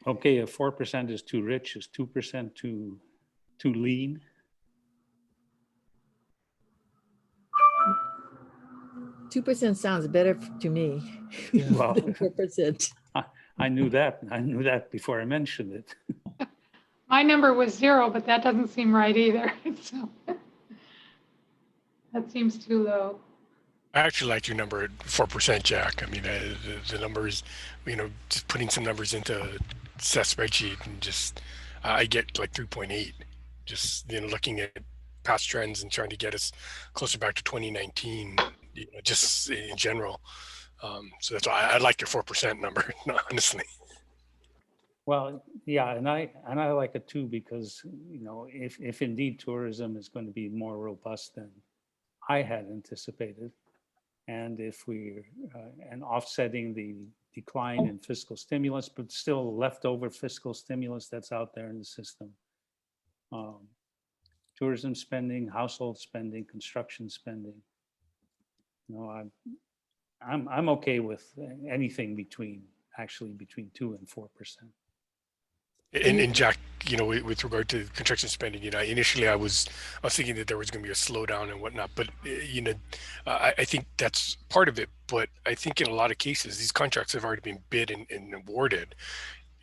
Okay, if 4% is too rich, is 2% too lean? 2% sounds better to me. Well, than 4%. I knew that. I knew that before I mentioned it. My number was 0, but that doesn't seem right either. So that seems too low. I actually like your number at 4%, Jack. I mean, the numbers, just putting some numbers into Seth's spreadsheet and just, I get like 3.8. Just, looking at past trends and trying to get us closer back to 2019, just in general. So that's why I like your 4% number, honestly. Well, yeah, and I like it too, because, if indeed tourism is going to be more robust than I had anticipated, and if we're and offsetting the decline in fiscal stimulus, but still leftover fiscal stimulus that's out there in the system. Tourism spending, household spending, construction spending. I'm okay with anything between 2 and 4%. And Jack, with regard to construction spending, initially I was thinking that there was going to be a slowdown and whatnot, but I think that's part of it. But I think in a lot of cases, these contracts have already been bid and awarded,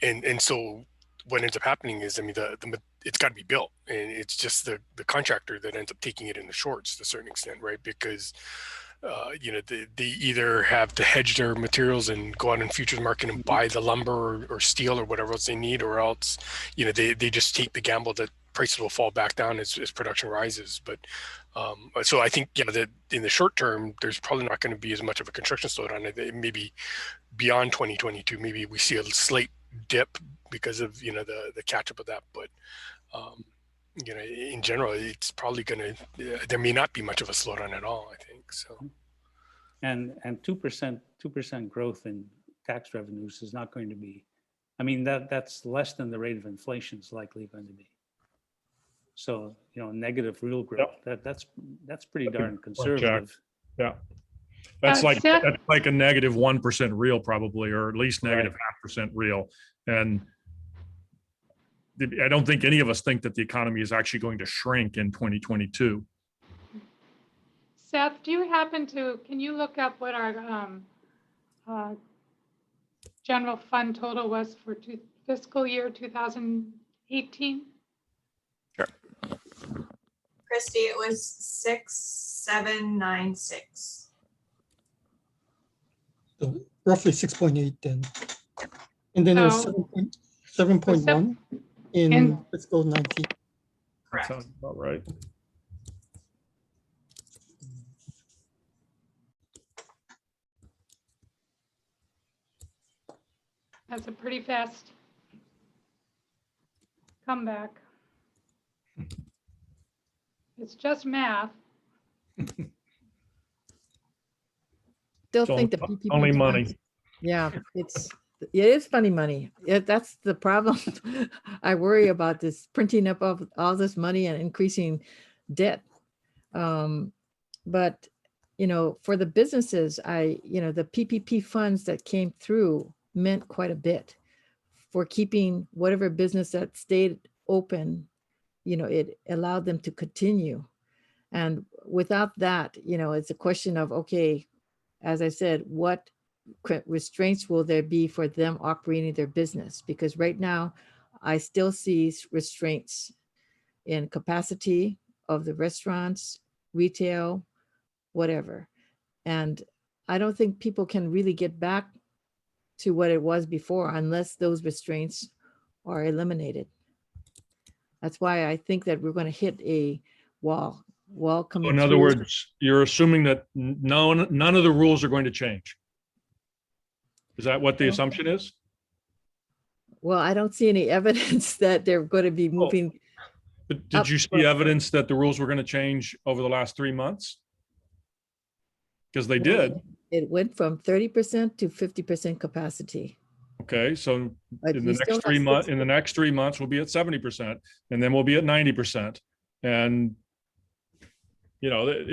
and so what ends up happening is, it's got to be built, and it's just the contractor that ends up taking it in the shorts to a certain extent, right? Because they either have to hedge their materials and go out in futures market and buy the lumber or steel or whatever else they need, or else, they just take the gamble that prices will fall back down as production rises. But so I think, that in the short term, there's probably not going to be as much of a construction slowdown. Maybe beyond 2022, maybe we see a slight dip because of, the catch up of that. But in general, it's probably there may not be much of a slowdown at all, I think so. And 2% growth in tax revenues is not going to be, that's less than the rate of inflation is likely going to be. So, negative real growth, that's pretty darn conservative. Yeah. That's like a negative 1% real probably, or at least negative 0.5% real. And I don't think any of us think that the economy is actually going to shrink in 2022. Seth, can you look up what our general fund total was for fiscal year 2018? Sure. Christy, it was 6,796. So roughly 6.8 then. And then it was 7.1 in fiscal 19. Correct. Sounds about right. That's a pretty fast comeback. It's just math. Still think the PPP Only money. funds- Yeah, it's it is funny money. That's the problem. I worry about this printing up of all this money and increasing debt. But, you know, for the businesses, the PPP funds that came through meant quite a bit for keeping whatever business that stayed open. You know, it allowed them to continue. And without that, you know, it's a question of, okay, as I said, what restraints will there be for them operating their business? Because right now, I still see restraints in capacity of the restaurants, retail, whatever. And I don't think people can really get back to what it was before unless those restraints are eliminated. That's why I think that we're going to hit a wall coming In other through. words, you're assuming that none of the rules are going to change. Is that what the assumption is? Well, I don't see any evidence that they're going to be moving. But did you see evidence that the rules were going to change over the last 3 months? Because they did. It went from 30% to 50% capacity. Okay, so But in you the still next have 3 months, 6%. in the next 3 months, we'll be at 70%, and then we'll be at 90%. And you know,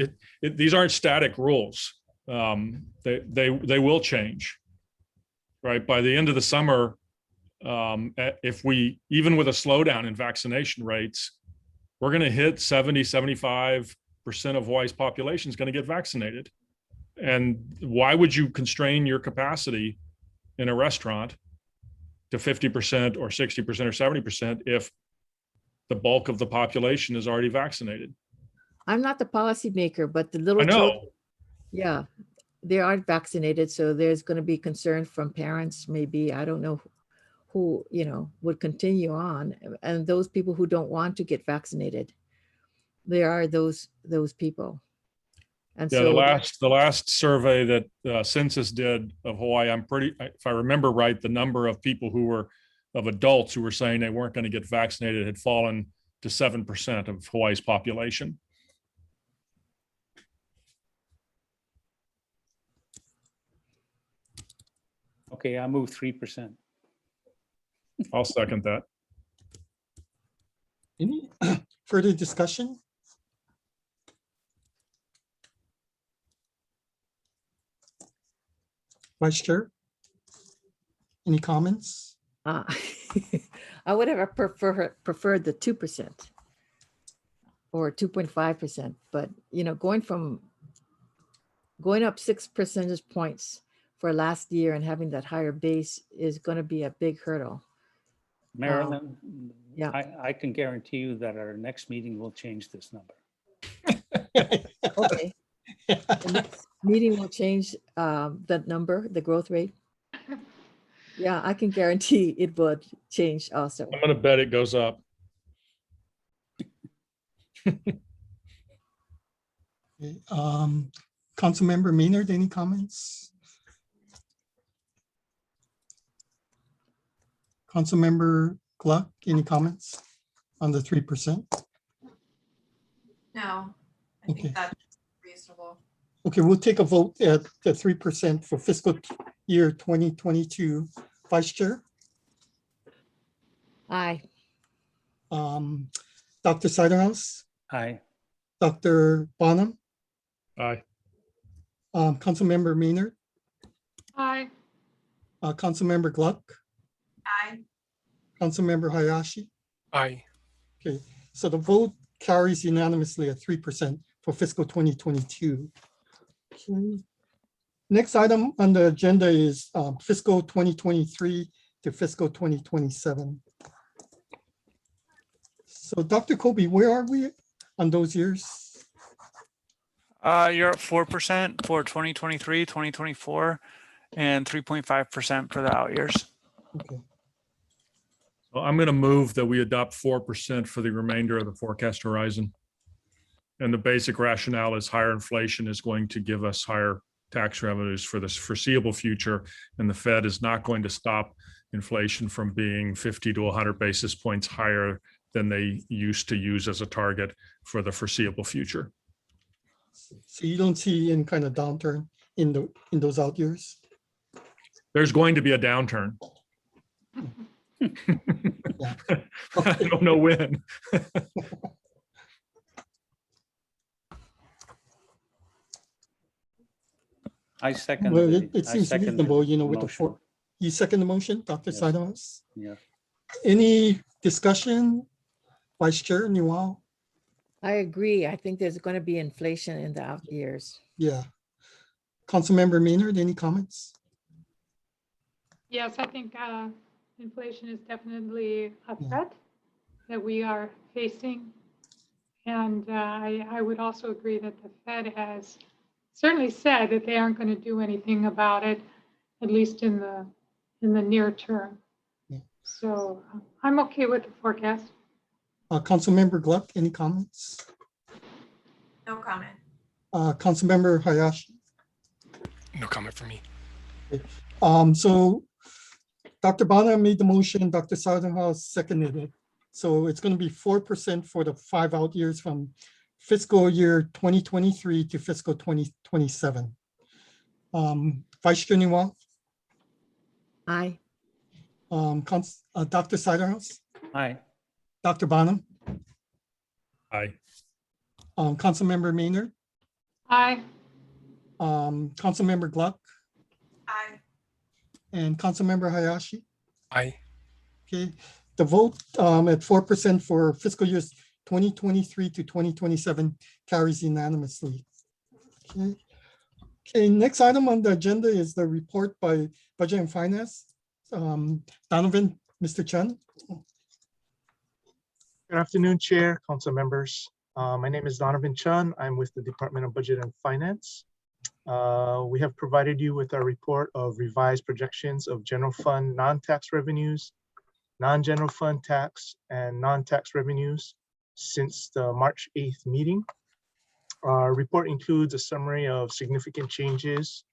these aren't static rules. They will change, right? By the end of the summer, if we, even with a slowdown in vaccination rates, we're going to hit 70-75% of Hawaii's population is going to get vaccinated. And why would you constrain your capacity in a restaurant to 50% or 60% or 70% if the bulk of the population is already vaccinated? I'm not the policymaker, but the little I know. children, yeah, they aren't vaccinated. So there's going to be concern from parents, maybe, I don't know who, you know, would continue on. And those people who don't want to get vaccinated, there are those people. And Yeah, so the last survey that Census did of Hawaii, if I remember right, the number of people of adults who were saying they weren't going to get vaccinated had fallen to 7% of Hawaii's population. Okay, I move 3%. I'll second that. Any further discussion? Vice Chair, any comments? I would have preferred the 2% or 2.5%, but you know, going up 6 percentage points for last year and having that higher base is going to be a big hurdle. Marilyn, yeah. I can guarantee you that our next meeting will change this number. Okay. The next meeting will change that number, the growth rate. Yeah, I can guarantee it would change also. I'm going to bet it goes up. Okay, Councilmember Maynard, any comments? Councilmember Gluck, any comments on the 3%? No, I Okay. think that's reasonable. Okay, we'll take a vote at the 3% for fiscal year 2022. Vice Chair, Aye. Dr. Siderhouse, Aye. Dr. Bonham, Aye. Councilmember Maynard, Aye. Councilmember Gluck, Aye. Councilmember Hayashi. Aye. Okay, so the vote carries unanimously at 3% for fiscal 2022. Okay. Next item on the agenda is fiscal 2023 to fiscal 2027. So Dr. Kobe, where are we on those years? You're at 4% for 2023, 2024, and 3.5% for the out years. Okay, Well, I'm going to move that we adopt 4% for the remainder of the forecast horizon. And the basic rationale is higher inflation is going to give us higher tax revenues for this foreseeable future. And the Fed is not going to stop inflation from being 50 to 100 basis points higher than they used to use as a target for the foreseeable future. so you don't see any kind of downturn in those out years? There's going to be a downturn. I don't know when. I second. Well, the- it I seems second the reasonable, you know, with the motion. four. You second the motion, Dr. Yes. Sidehouse? Yeah. Any discussion? Vice Chair Newell? I agree. I think there's going to be inflation in the out years. Yeah. Councilmember Maynard, any comments? Yes, I think inflation is definitely a Yeah. threat that we are facing. And I would also agree that the Fed has certainly said that they aren't going to do anything about it, at least in the near term. Yeah. So I'm okay with the forecast. Councilmember Gluck, any comments? No comment. Councilmember Hayashi? No comment from me. So Dr. Bana made the motion, Dr. Sidehouse seconded it. So it's going to be 4% for the 5 out years from fiscal year 2023 to fiscal 2027. Vice Chair Newell, Aye. Dr. Sidehouse, Aye. Dr. Bana, Aye. Councilmember Maynard, Aye. Councilmember Gluck, Aye. and Councilmember Hayashi. Aye. Okay, the vote at 4% for fiscal years 2023 to 2027 carries unanimously. Okay. Okay, next item on the agenda is the report by Budget and Finance. Donovan, Mr. Chen. Good afternoon, Chair, Council members. My name is Donovan Chun. I'm with the Department of Budget and Finance. We have provided you with our report of revised projections of general fund non-tax revenues, non-general fund tax, and non-tax revenues since the March 8th meeting. Our report includes a summary of significant changes.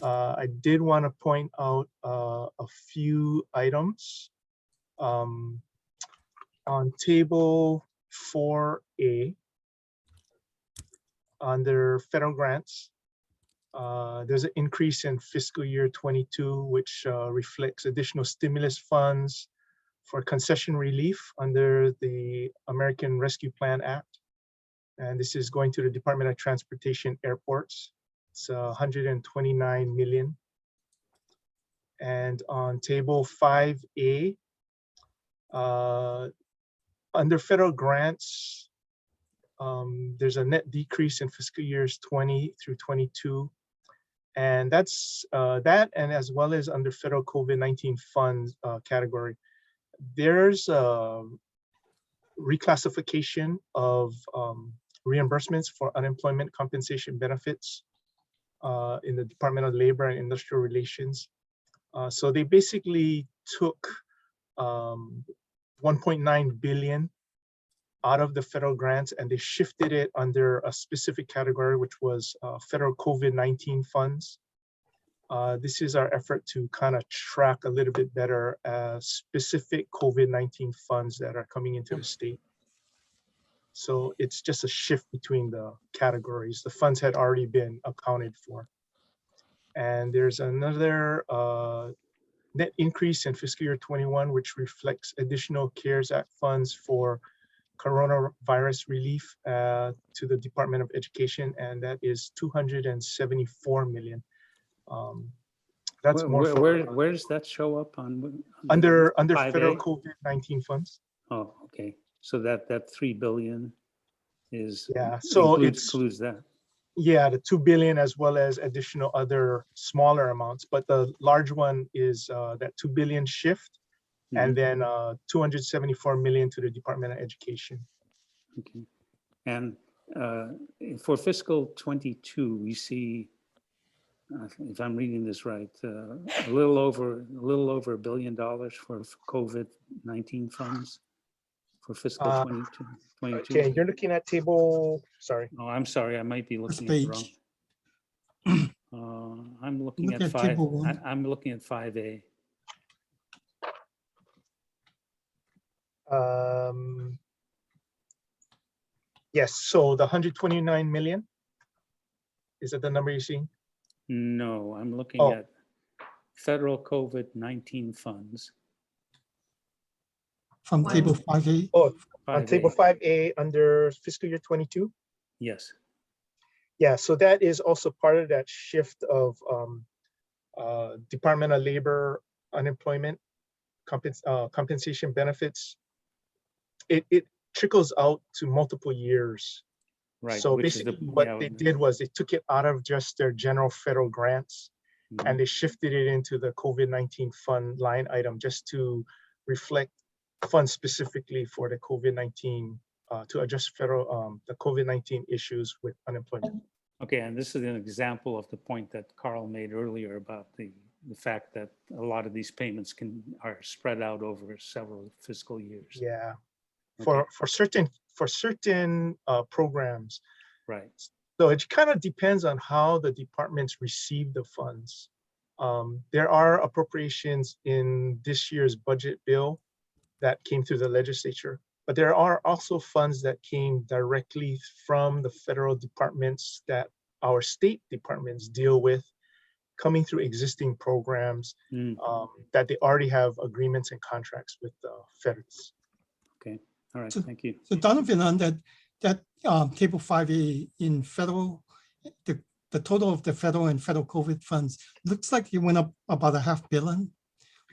I did want to point out a few items. On table 4A, under federal grants, there's an increase in fiscal year 22, which reflects additional stimulus funds for concession relief under the American Rescue Plan Act. And this is going to the Department of Transportation Airports. It's 129 million. And on table 5A, under federal grants, there's a net decrease in fiscal years 20 through 22. And that's that, and as well as under federal COVID-19 funds category. There's a reclassification of reimbursements for unemployment compensation benefits in the Department of Labor and Industrial Relations. So they basically took 1.9 billion out of the federal grants and they shifted it under a specific category, which was federal COVID-19 funds. This is our effort to kind of track a little bit better specific COVID-19 funds that are coming into the state. So it's just a shift between the categories. The funds had already been accounted for. And there's another net increase in fiscal year 21, which reflects additional CARES Act funds for coronavirus relief to the Department of Education, and that is 274 million. That's Where does that show up on? Under 5A? federal COVID-19 funds. Oh, okay. So that 3 billion is, Yeah, so includes that. Yeah, the 2 billion as well as additional other smaller amounts, but the large one is that 2 billion shift, and then 274 million to the Department of Education. Okay. And for fiscal 22, we see, if I'm reading this right, a little over $1 billion for COVID-19 funds for fiscal 22. Okay, you're looking at table, sorry. Oh, I'm sorry, I might be looking at the wrong. I'm looking Look at at table 1. I'm looking at 5A. Yes, so the 129 million, is that the number you're seeing? No, I'm looking Oh. at federal COVID-19 funds. From One. table 5A. Oh, on 5A. table 5A under fiscal year 22. Yes. Yeah, so that is also part of that shift of Department of Labor unemployment compensation benefits. It trickles out to multiple years. Right. So which is the- basically what yeah, they did was they took it out of just their general federal grants mhm. and they shifted it into the COVID-19 fund line item just to reflect funds specifically for the COVID-19 to address federal the COVID-19 issues with unemployment. Okay, and this is an example of the point that Carl made earlier about the fact that a lot of these payments are spread out over several fiscal years. Yeah, Okay. for certain programs. Right. So it kind of depends on how the departments receive the funds. There are appropriations in this year's budget bill that came through the legislature, but there are also funds that came directly from the federal departments that our state departments deal with, coming through existing programs Mm, that they already have agreements and contracts with the feds. okay. All right. So- Thank you. So Donovan, on that table 5A in federal, the total of the federal and federal COVID funds, looks like it went up about $500 million.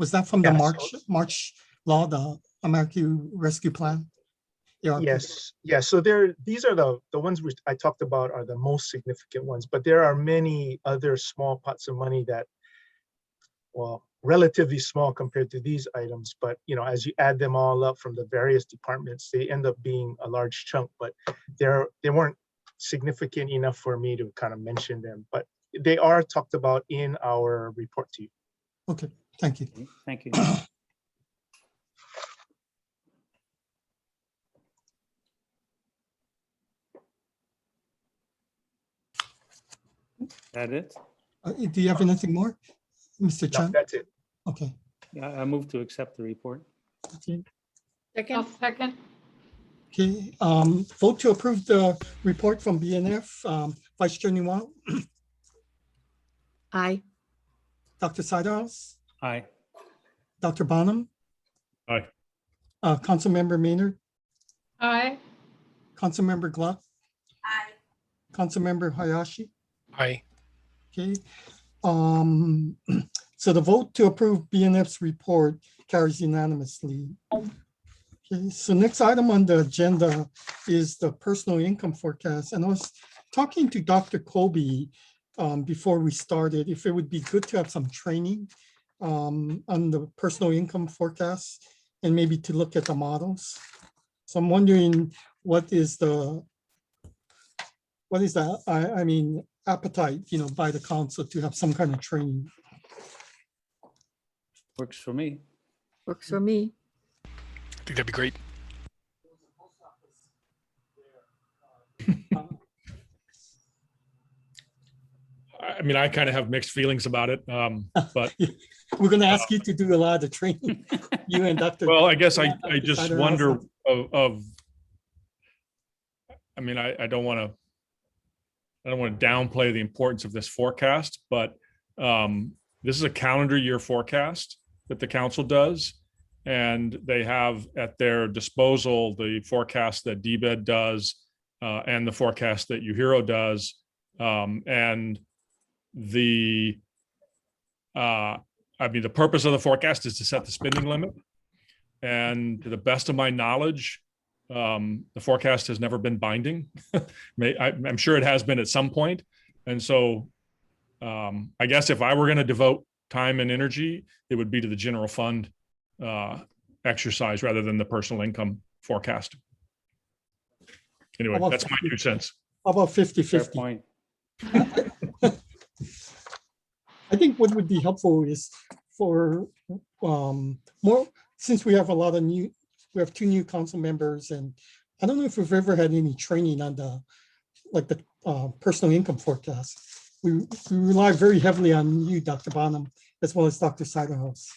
Was that from the Yeah, so- March law, the American Rescue Plan? ARP? Yes, yeah. So these are the ones which I talked about are the most significant ones, but there are many other small pots of money that, well, relatively small compared to these items. But as you add them all up from the various departments, they end up being a large chunk. But they weren't significant enough for me to kind of mention them. But they are talked about in our report to you. Okay, thank you. Okay, thank you. That it? Do you have anything more, Mr. No, Chan? that's it. Okay. Yeah, I move to accept the report. Okay. I'll second. Okay, vote to approve the report from BNF, Vice Chair Newell, Aye. Dr. Siderhouse, Aye. Dr. Bonham. Aye. Councilmember Maynard, Aye. Councilmember Gluck, Aye. Councilmember Hayashi. Aye. Okay, so the vote to approve BNF's report carries unanimously. Okay, so next item on the agenda is the personal income forecast. And I was talking to Dr. Colby before we started, if it would be good to have some training on the personal income forecast and maybe to look at the models. So I'm wondering what is the appetite, by the council to have some kind of training. Works for me. Works for me. I think that'd be great. I mean, I kind of have mixed feelings about it, but We're going to ask you to do a lot of training, you and Dr. well, I guess I Dr. just Siderhouse. wonder I mean, I don't want to downplay the importance of this forecast, but this is a calendar year forecast that the council does. And they have at their disposal the forecast that DBED does and the forecast that UHERO does. And the purpose of the forecast is to set the spending limit. And to the best of my knowledge, the forecast has never been binding. I'm sure it has been at some point. And so I guess if I were going to devote time and energy, it would be to the general fund exercise rather than the personal income forecast. Anyway, How about that's my 2 cents. How about Fair 50-50? point. I think what would be helpful is for more, since we have we have 2 new council members, and I don't know if we've ever had any training on the personal income forecast. We rely very heavily on you, Dr. Bonham, as well as Dr. Siderhouse.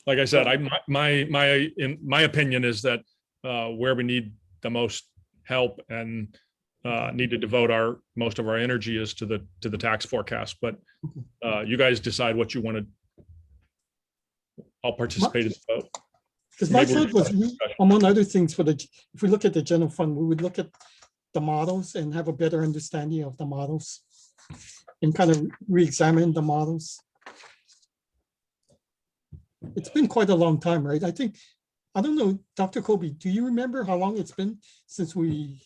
Like I said, my opinion is that where we need the most help and need to devote most of our energy is to the tax forecast. But you guys decide what you want to. I'll participate in the vote. Because my Maybe we'll thought was, start a discussion. among other things, if we look at the general fund, we would look at the models and have a better understanding of the models and kind of re-examine the models. It's been quite a long time, right? I don't know, Dr. Kobe, do you remember how long it's been since we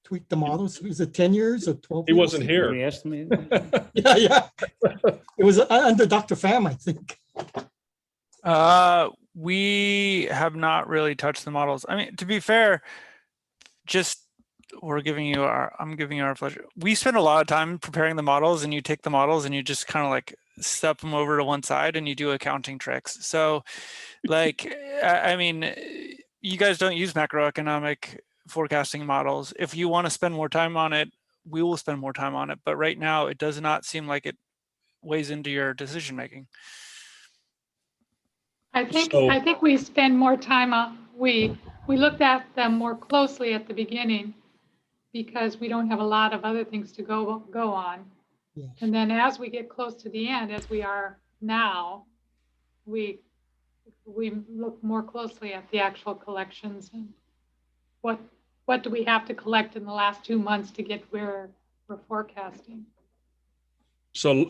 tweaked the models? Was it 10 years or 12 He years? wasn't here. Re-estimate. Yeah. It was under Dr. Pham, I think. We have not really touched the models. I mean, to be fair, I'm giving you our pleasure. We spend a lot of time preparing the models, and you take the models and you just kind of like step them over to one side and you do accounting tricks. So like, I mean, you guys don't use macroeconomic forecasting models. If you want to spend more time on it, we will spend more time on it. But right now it does not seem like it weighs into your decision making. I think we spend more time on, we looked at them more closely at the beginning because we don't have a lot of other things to go on. Yeah. And then as we get close to the end, as we are now, we look more closely at the actual collections and what do we have to collect in the last 2 months to get where we're forecasting. So,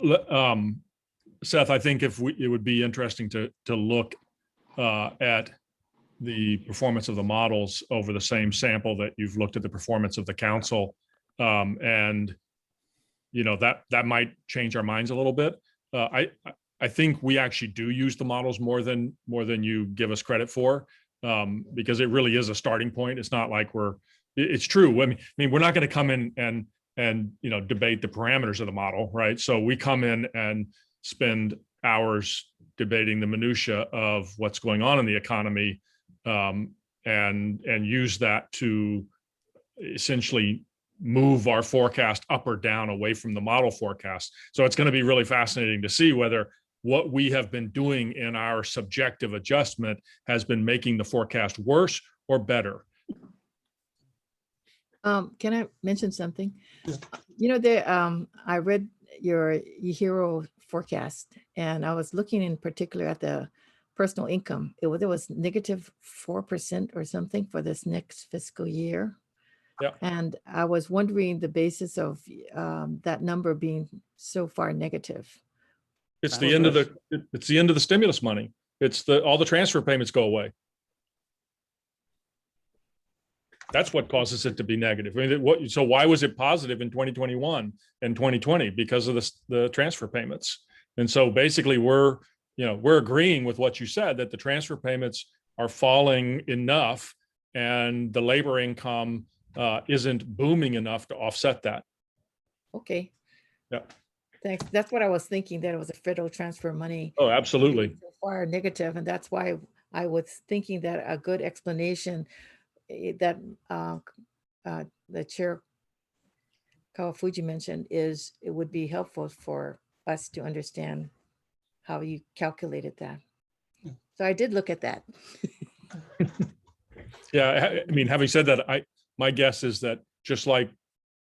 Seth, I think it would be interesting to look at the performance of the models over the same sample that you've looked at the performance of the council, and that might change our minds a little bit. I think we actually do use the models more than you give us credit for, because it really is a starting point. It's not like it's true. I mean, we're not going to come in and debate the parameters of the model, right? So we come in and spend hours debating the minutia of what's going on in the economy, and use that to essentially move our forecast up or down away from the model forecast. So it's going to be really fascinating to see whether what we have been doing in our subjective adjustment has been making the forecast worse or better. Can I mention something? I read your hero forecast, and I was looking in particular at the personal income. There was negative 4% or something for this next fiscal year. Yeah. And I was wondering the basis of that number being so far negative. It's the end of the stimulus money. It's all the transfer payments go away. That's what causes it to be negative. I mean, so why was it positive in 2021 and 2020? Because of the transfer payments. And so basically we're agreeing with what you said, that the transfer payments are falling enough and the labor income isn't booming enough to offset that. Okay. Yeah. Thanks. That's what I was thinking, that it was a federal transfer money. Oh, absolutely. So far negative, and that's why I was thinking that a good explanation that the chair Kawafuji mentioned is it would be helpful for us to understand how you calculated that. So I did look at that. Yeah, I mean, having said that, my guess is that just like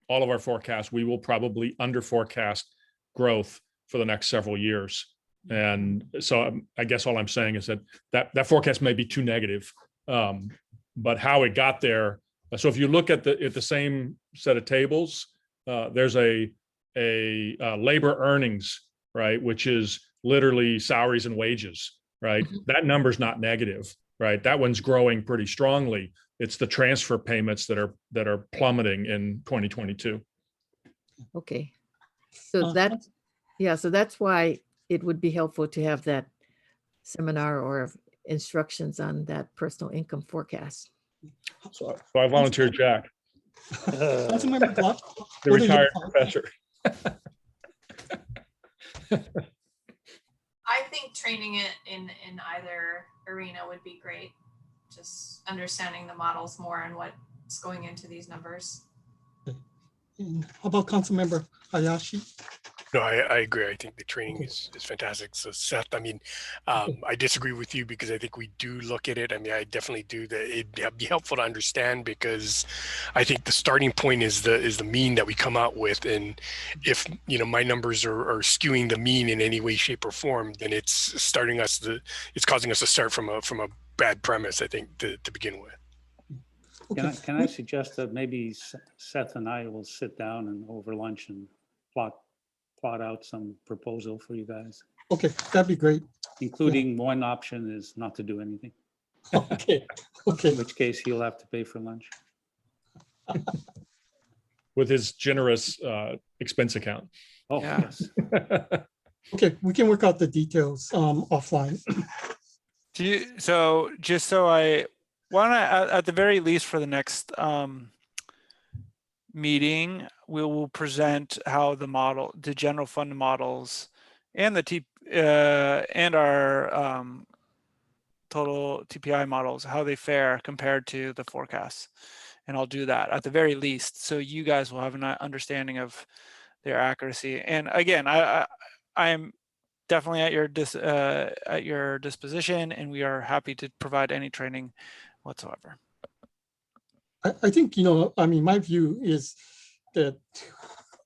all of our forecasts, we will probably under forecast growth for the next several years. And so I guess all I'm saying is that forecast may be too negative, but how it got there. So if you look at the same set of tables, there's a labor earnings, right, which is literally salaries and wages, right? Mhm. That number's not negative, right? That one's growing pretty strongly. It's the transfer payments that are plummeting in 2022. Okay. So so that's why it would be helpful to have that seminar or instructions on that personal income forecast. So I volunteered Jack, Councilmember Gluck, the what are your retired thoughts? professor. I think training it in either arena would be great. Just understanding the models more and what's going into these numbers. And how about Councilmember Hayashi? No, I agree. I think the training Okay. is fantastic. So Seth, I mean, I disagree with you because I think we do look at it. I mean, I definitely do that. It'd be helpful to understand because I think the starting point is the mean that we come out with. And if, you know, my numbers are skewing the mean in any way, shape or form, then it's it's causing us to start from a bad premise, I think, to begin with. Okay. Can I suggest that maybe Seth and I will sit down and over lunch and plot out some proposal for you guys, Okay, that'd be great. including one option is not to do anything, Okay, okay. in which case he'll have to pay for lunch. With his generous expense account. Oh, Yeah. yes. Okay, we can work out the details offline. So just so I want to, at the very least for the next meeting, we will present how the general fund models and and our total TPI models, how they fare compared to the forecasts. And I'll do that at the very least, so you guys will have an understanding of their accuracy. And again, I am definitely at your disposition, and we are happy to provide any training whatsoever. I think, you know, I mean, my view is that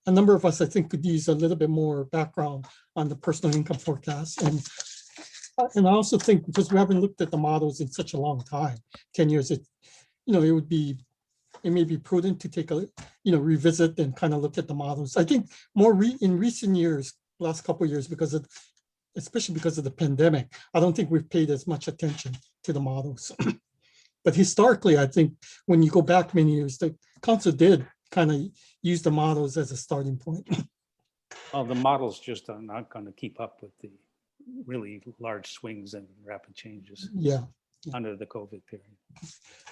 a number of us, I think, could use a little bit more background on the personal income forecast. And I also think because we haven't looked at the models in such a long time, 10 years, it may be prudent to take revisit and kind of look at the models. I think in recent years, last couple of years, especially because of the pandemic, I don't think we've paid as much attention to the models. But historically, I think when you go back many years, the council did kind of use the models as a starting point. Well, the models just are not going to keep up with the really large swings and rapid changes Yeah. under the COVID period.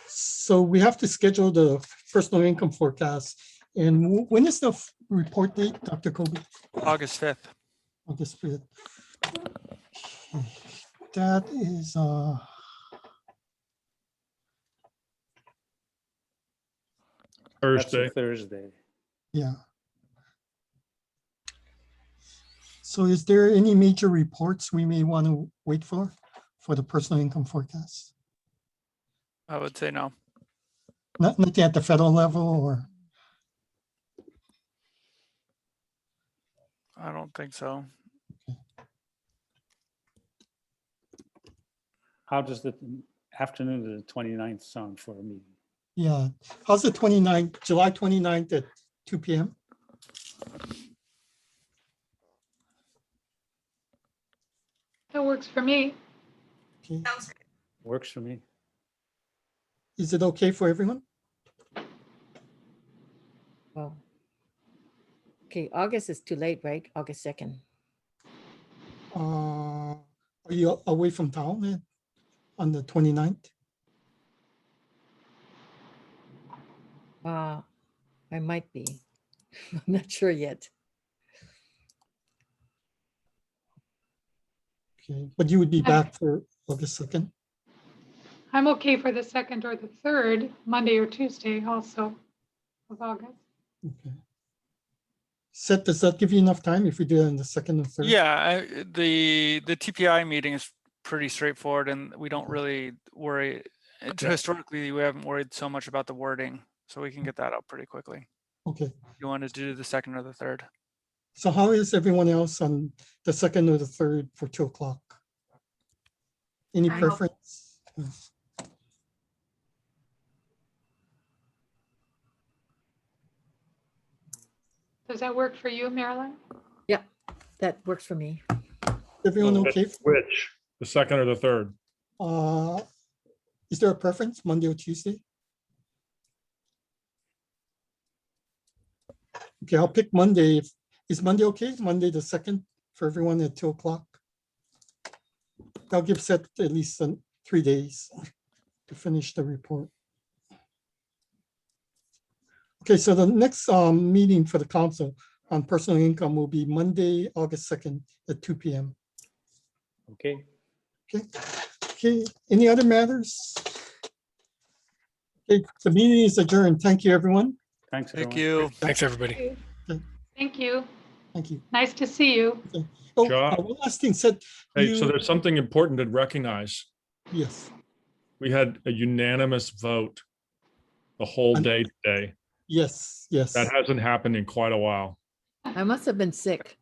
So we have to schedule the personal income forecast. And when is the report date, Dr. Kobe? August 5th. August 5th. That is That's Thursday. a Thursday. yeah. So is there any major reports we may want to wait for the personal income forecast? I would say no. Nothing at the federal level, or? I don't think so. How does the afternoon of the 29th sound for a meeting? Yeah. How's the 29th, July 29th at 2 p.m.? That works for me. Okay. Sounds great. Works for me. Is it okay for everyone? Well, okay, August is too late, right? August 2nd. Are you away from town on the 29th? I might be. I'm not sure yet. Okay, but you would be back for August 2nd? I'm okay for the 2nd or the 3rd, Monday or Tuesday also of August. Okay. Seth, does that give you enough time if we do it on the 2nd and 3rd? Yeah, the TPI meeting is pretty straightforward, and we don't really worry. Historically, we haven't worried so much about the wording, so we can get that out pretty quickly. Okay. You wanted to do the 2nd or the 3rd? So how is everyone else on the 2nd or the 3rd for 2 o'clock? Any I'm preference? Does that work for you, Marilyn? Yeah, that works for me. Everyone okay? Which? The 2nd or the 3rd? Is there a preference, Monday or Tuesday? Okay, I'll pick Monday. Is Monday okay? Monday the 2nd for everyone at 2 o'clock? I'll give Seth at least 3 days to finish the report. Okay, so the next meeting for the council on personal income will be Monday, August 2nd at 2 p.m. Okay. Okay, any other matters? Okay, the meeting is adjourned. Thank you, everyone. Thanks, Thank everyone. you. Thanks, everybody. Thank you. Thank you. Nice to see you. Oh, John? one last thing, said Hey, so you, there's something important to recognize. yes, We had a unanimous vote the whole day today. yes, yes. That hasn't happened in quite a while. I must have been sick.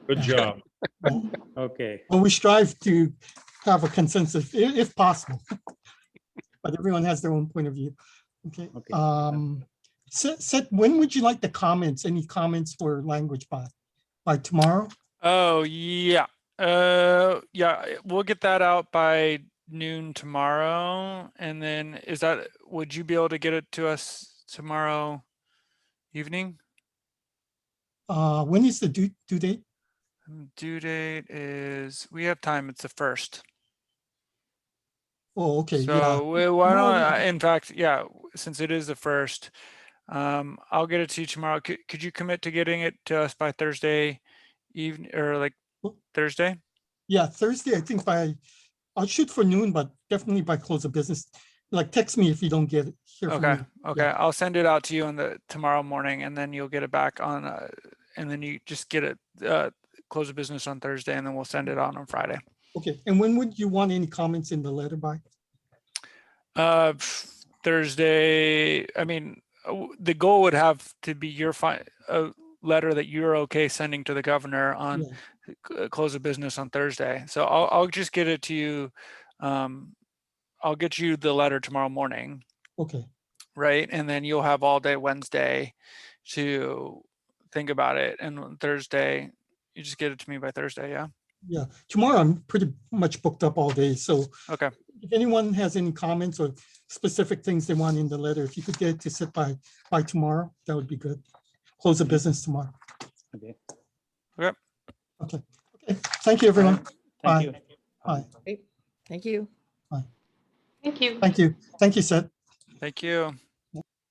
Good job. Well, Okay, well, we strive to have a consensus if possible. But everyone has their own point of view. Okay. Okay. Seth, when would you like the comments? Any comments for language by tomorrow? Oh, yeah. Yeah, we'll get that out by noon tomorrow. And then would you be able to get it to us tomorrow evening? When is the due date? Due date is, we have time, it's the 1st. Oh, okay, yeah. So why No, don't in fact, yeah, since it is the 1st, I'll get it to you tomorrow. Could you commit to getting it to us by Thursday evening or like Thursday? Yeah, Thursday, I think I'll shoot for noon, but definitely by close of business. Like text me if you don't get it. Hear from Okay. me. Okay. Yeah. I'll send it out to you tomorrow morning, and then you'll get it back on, and then you just get it, close of business on Thursday, and then we'll send it on Friday. Okay, and when would you want any comments in the letter by? Thursday, I mean, the goal would have to be a letter that you're okay sending to the governor on Yeah. close of business on Thursday. So I'll just get it to you. I'll get you the letter tomorrow morning. Okay, Right. And then you'll have all day Wednesday to think about it. And on Thursday, you just get it to me by Thursday. Yeah. yeah. Tomorrow I'm pretty much booked up all day. So Okay. if anyone has any comments or specific things they want in the letter, if you could get it to sit by tomorrow, that would be good. Close the business tomorrow. okay. Okay. Okay. Okay. Thank you, everyone. Bye. Thank you. Bye. Thank you. Thank you. Thank you. Thank you, Seth. Thank you.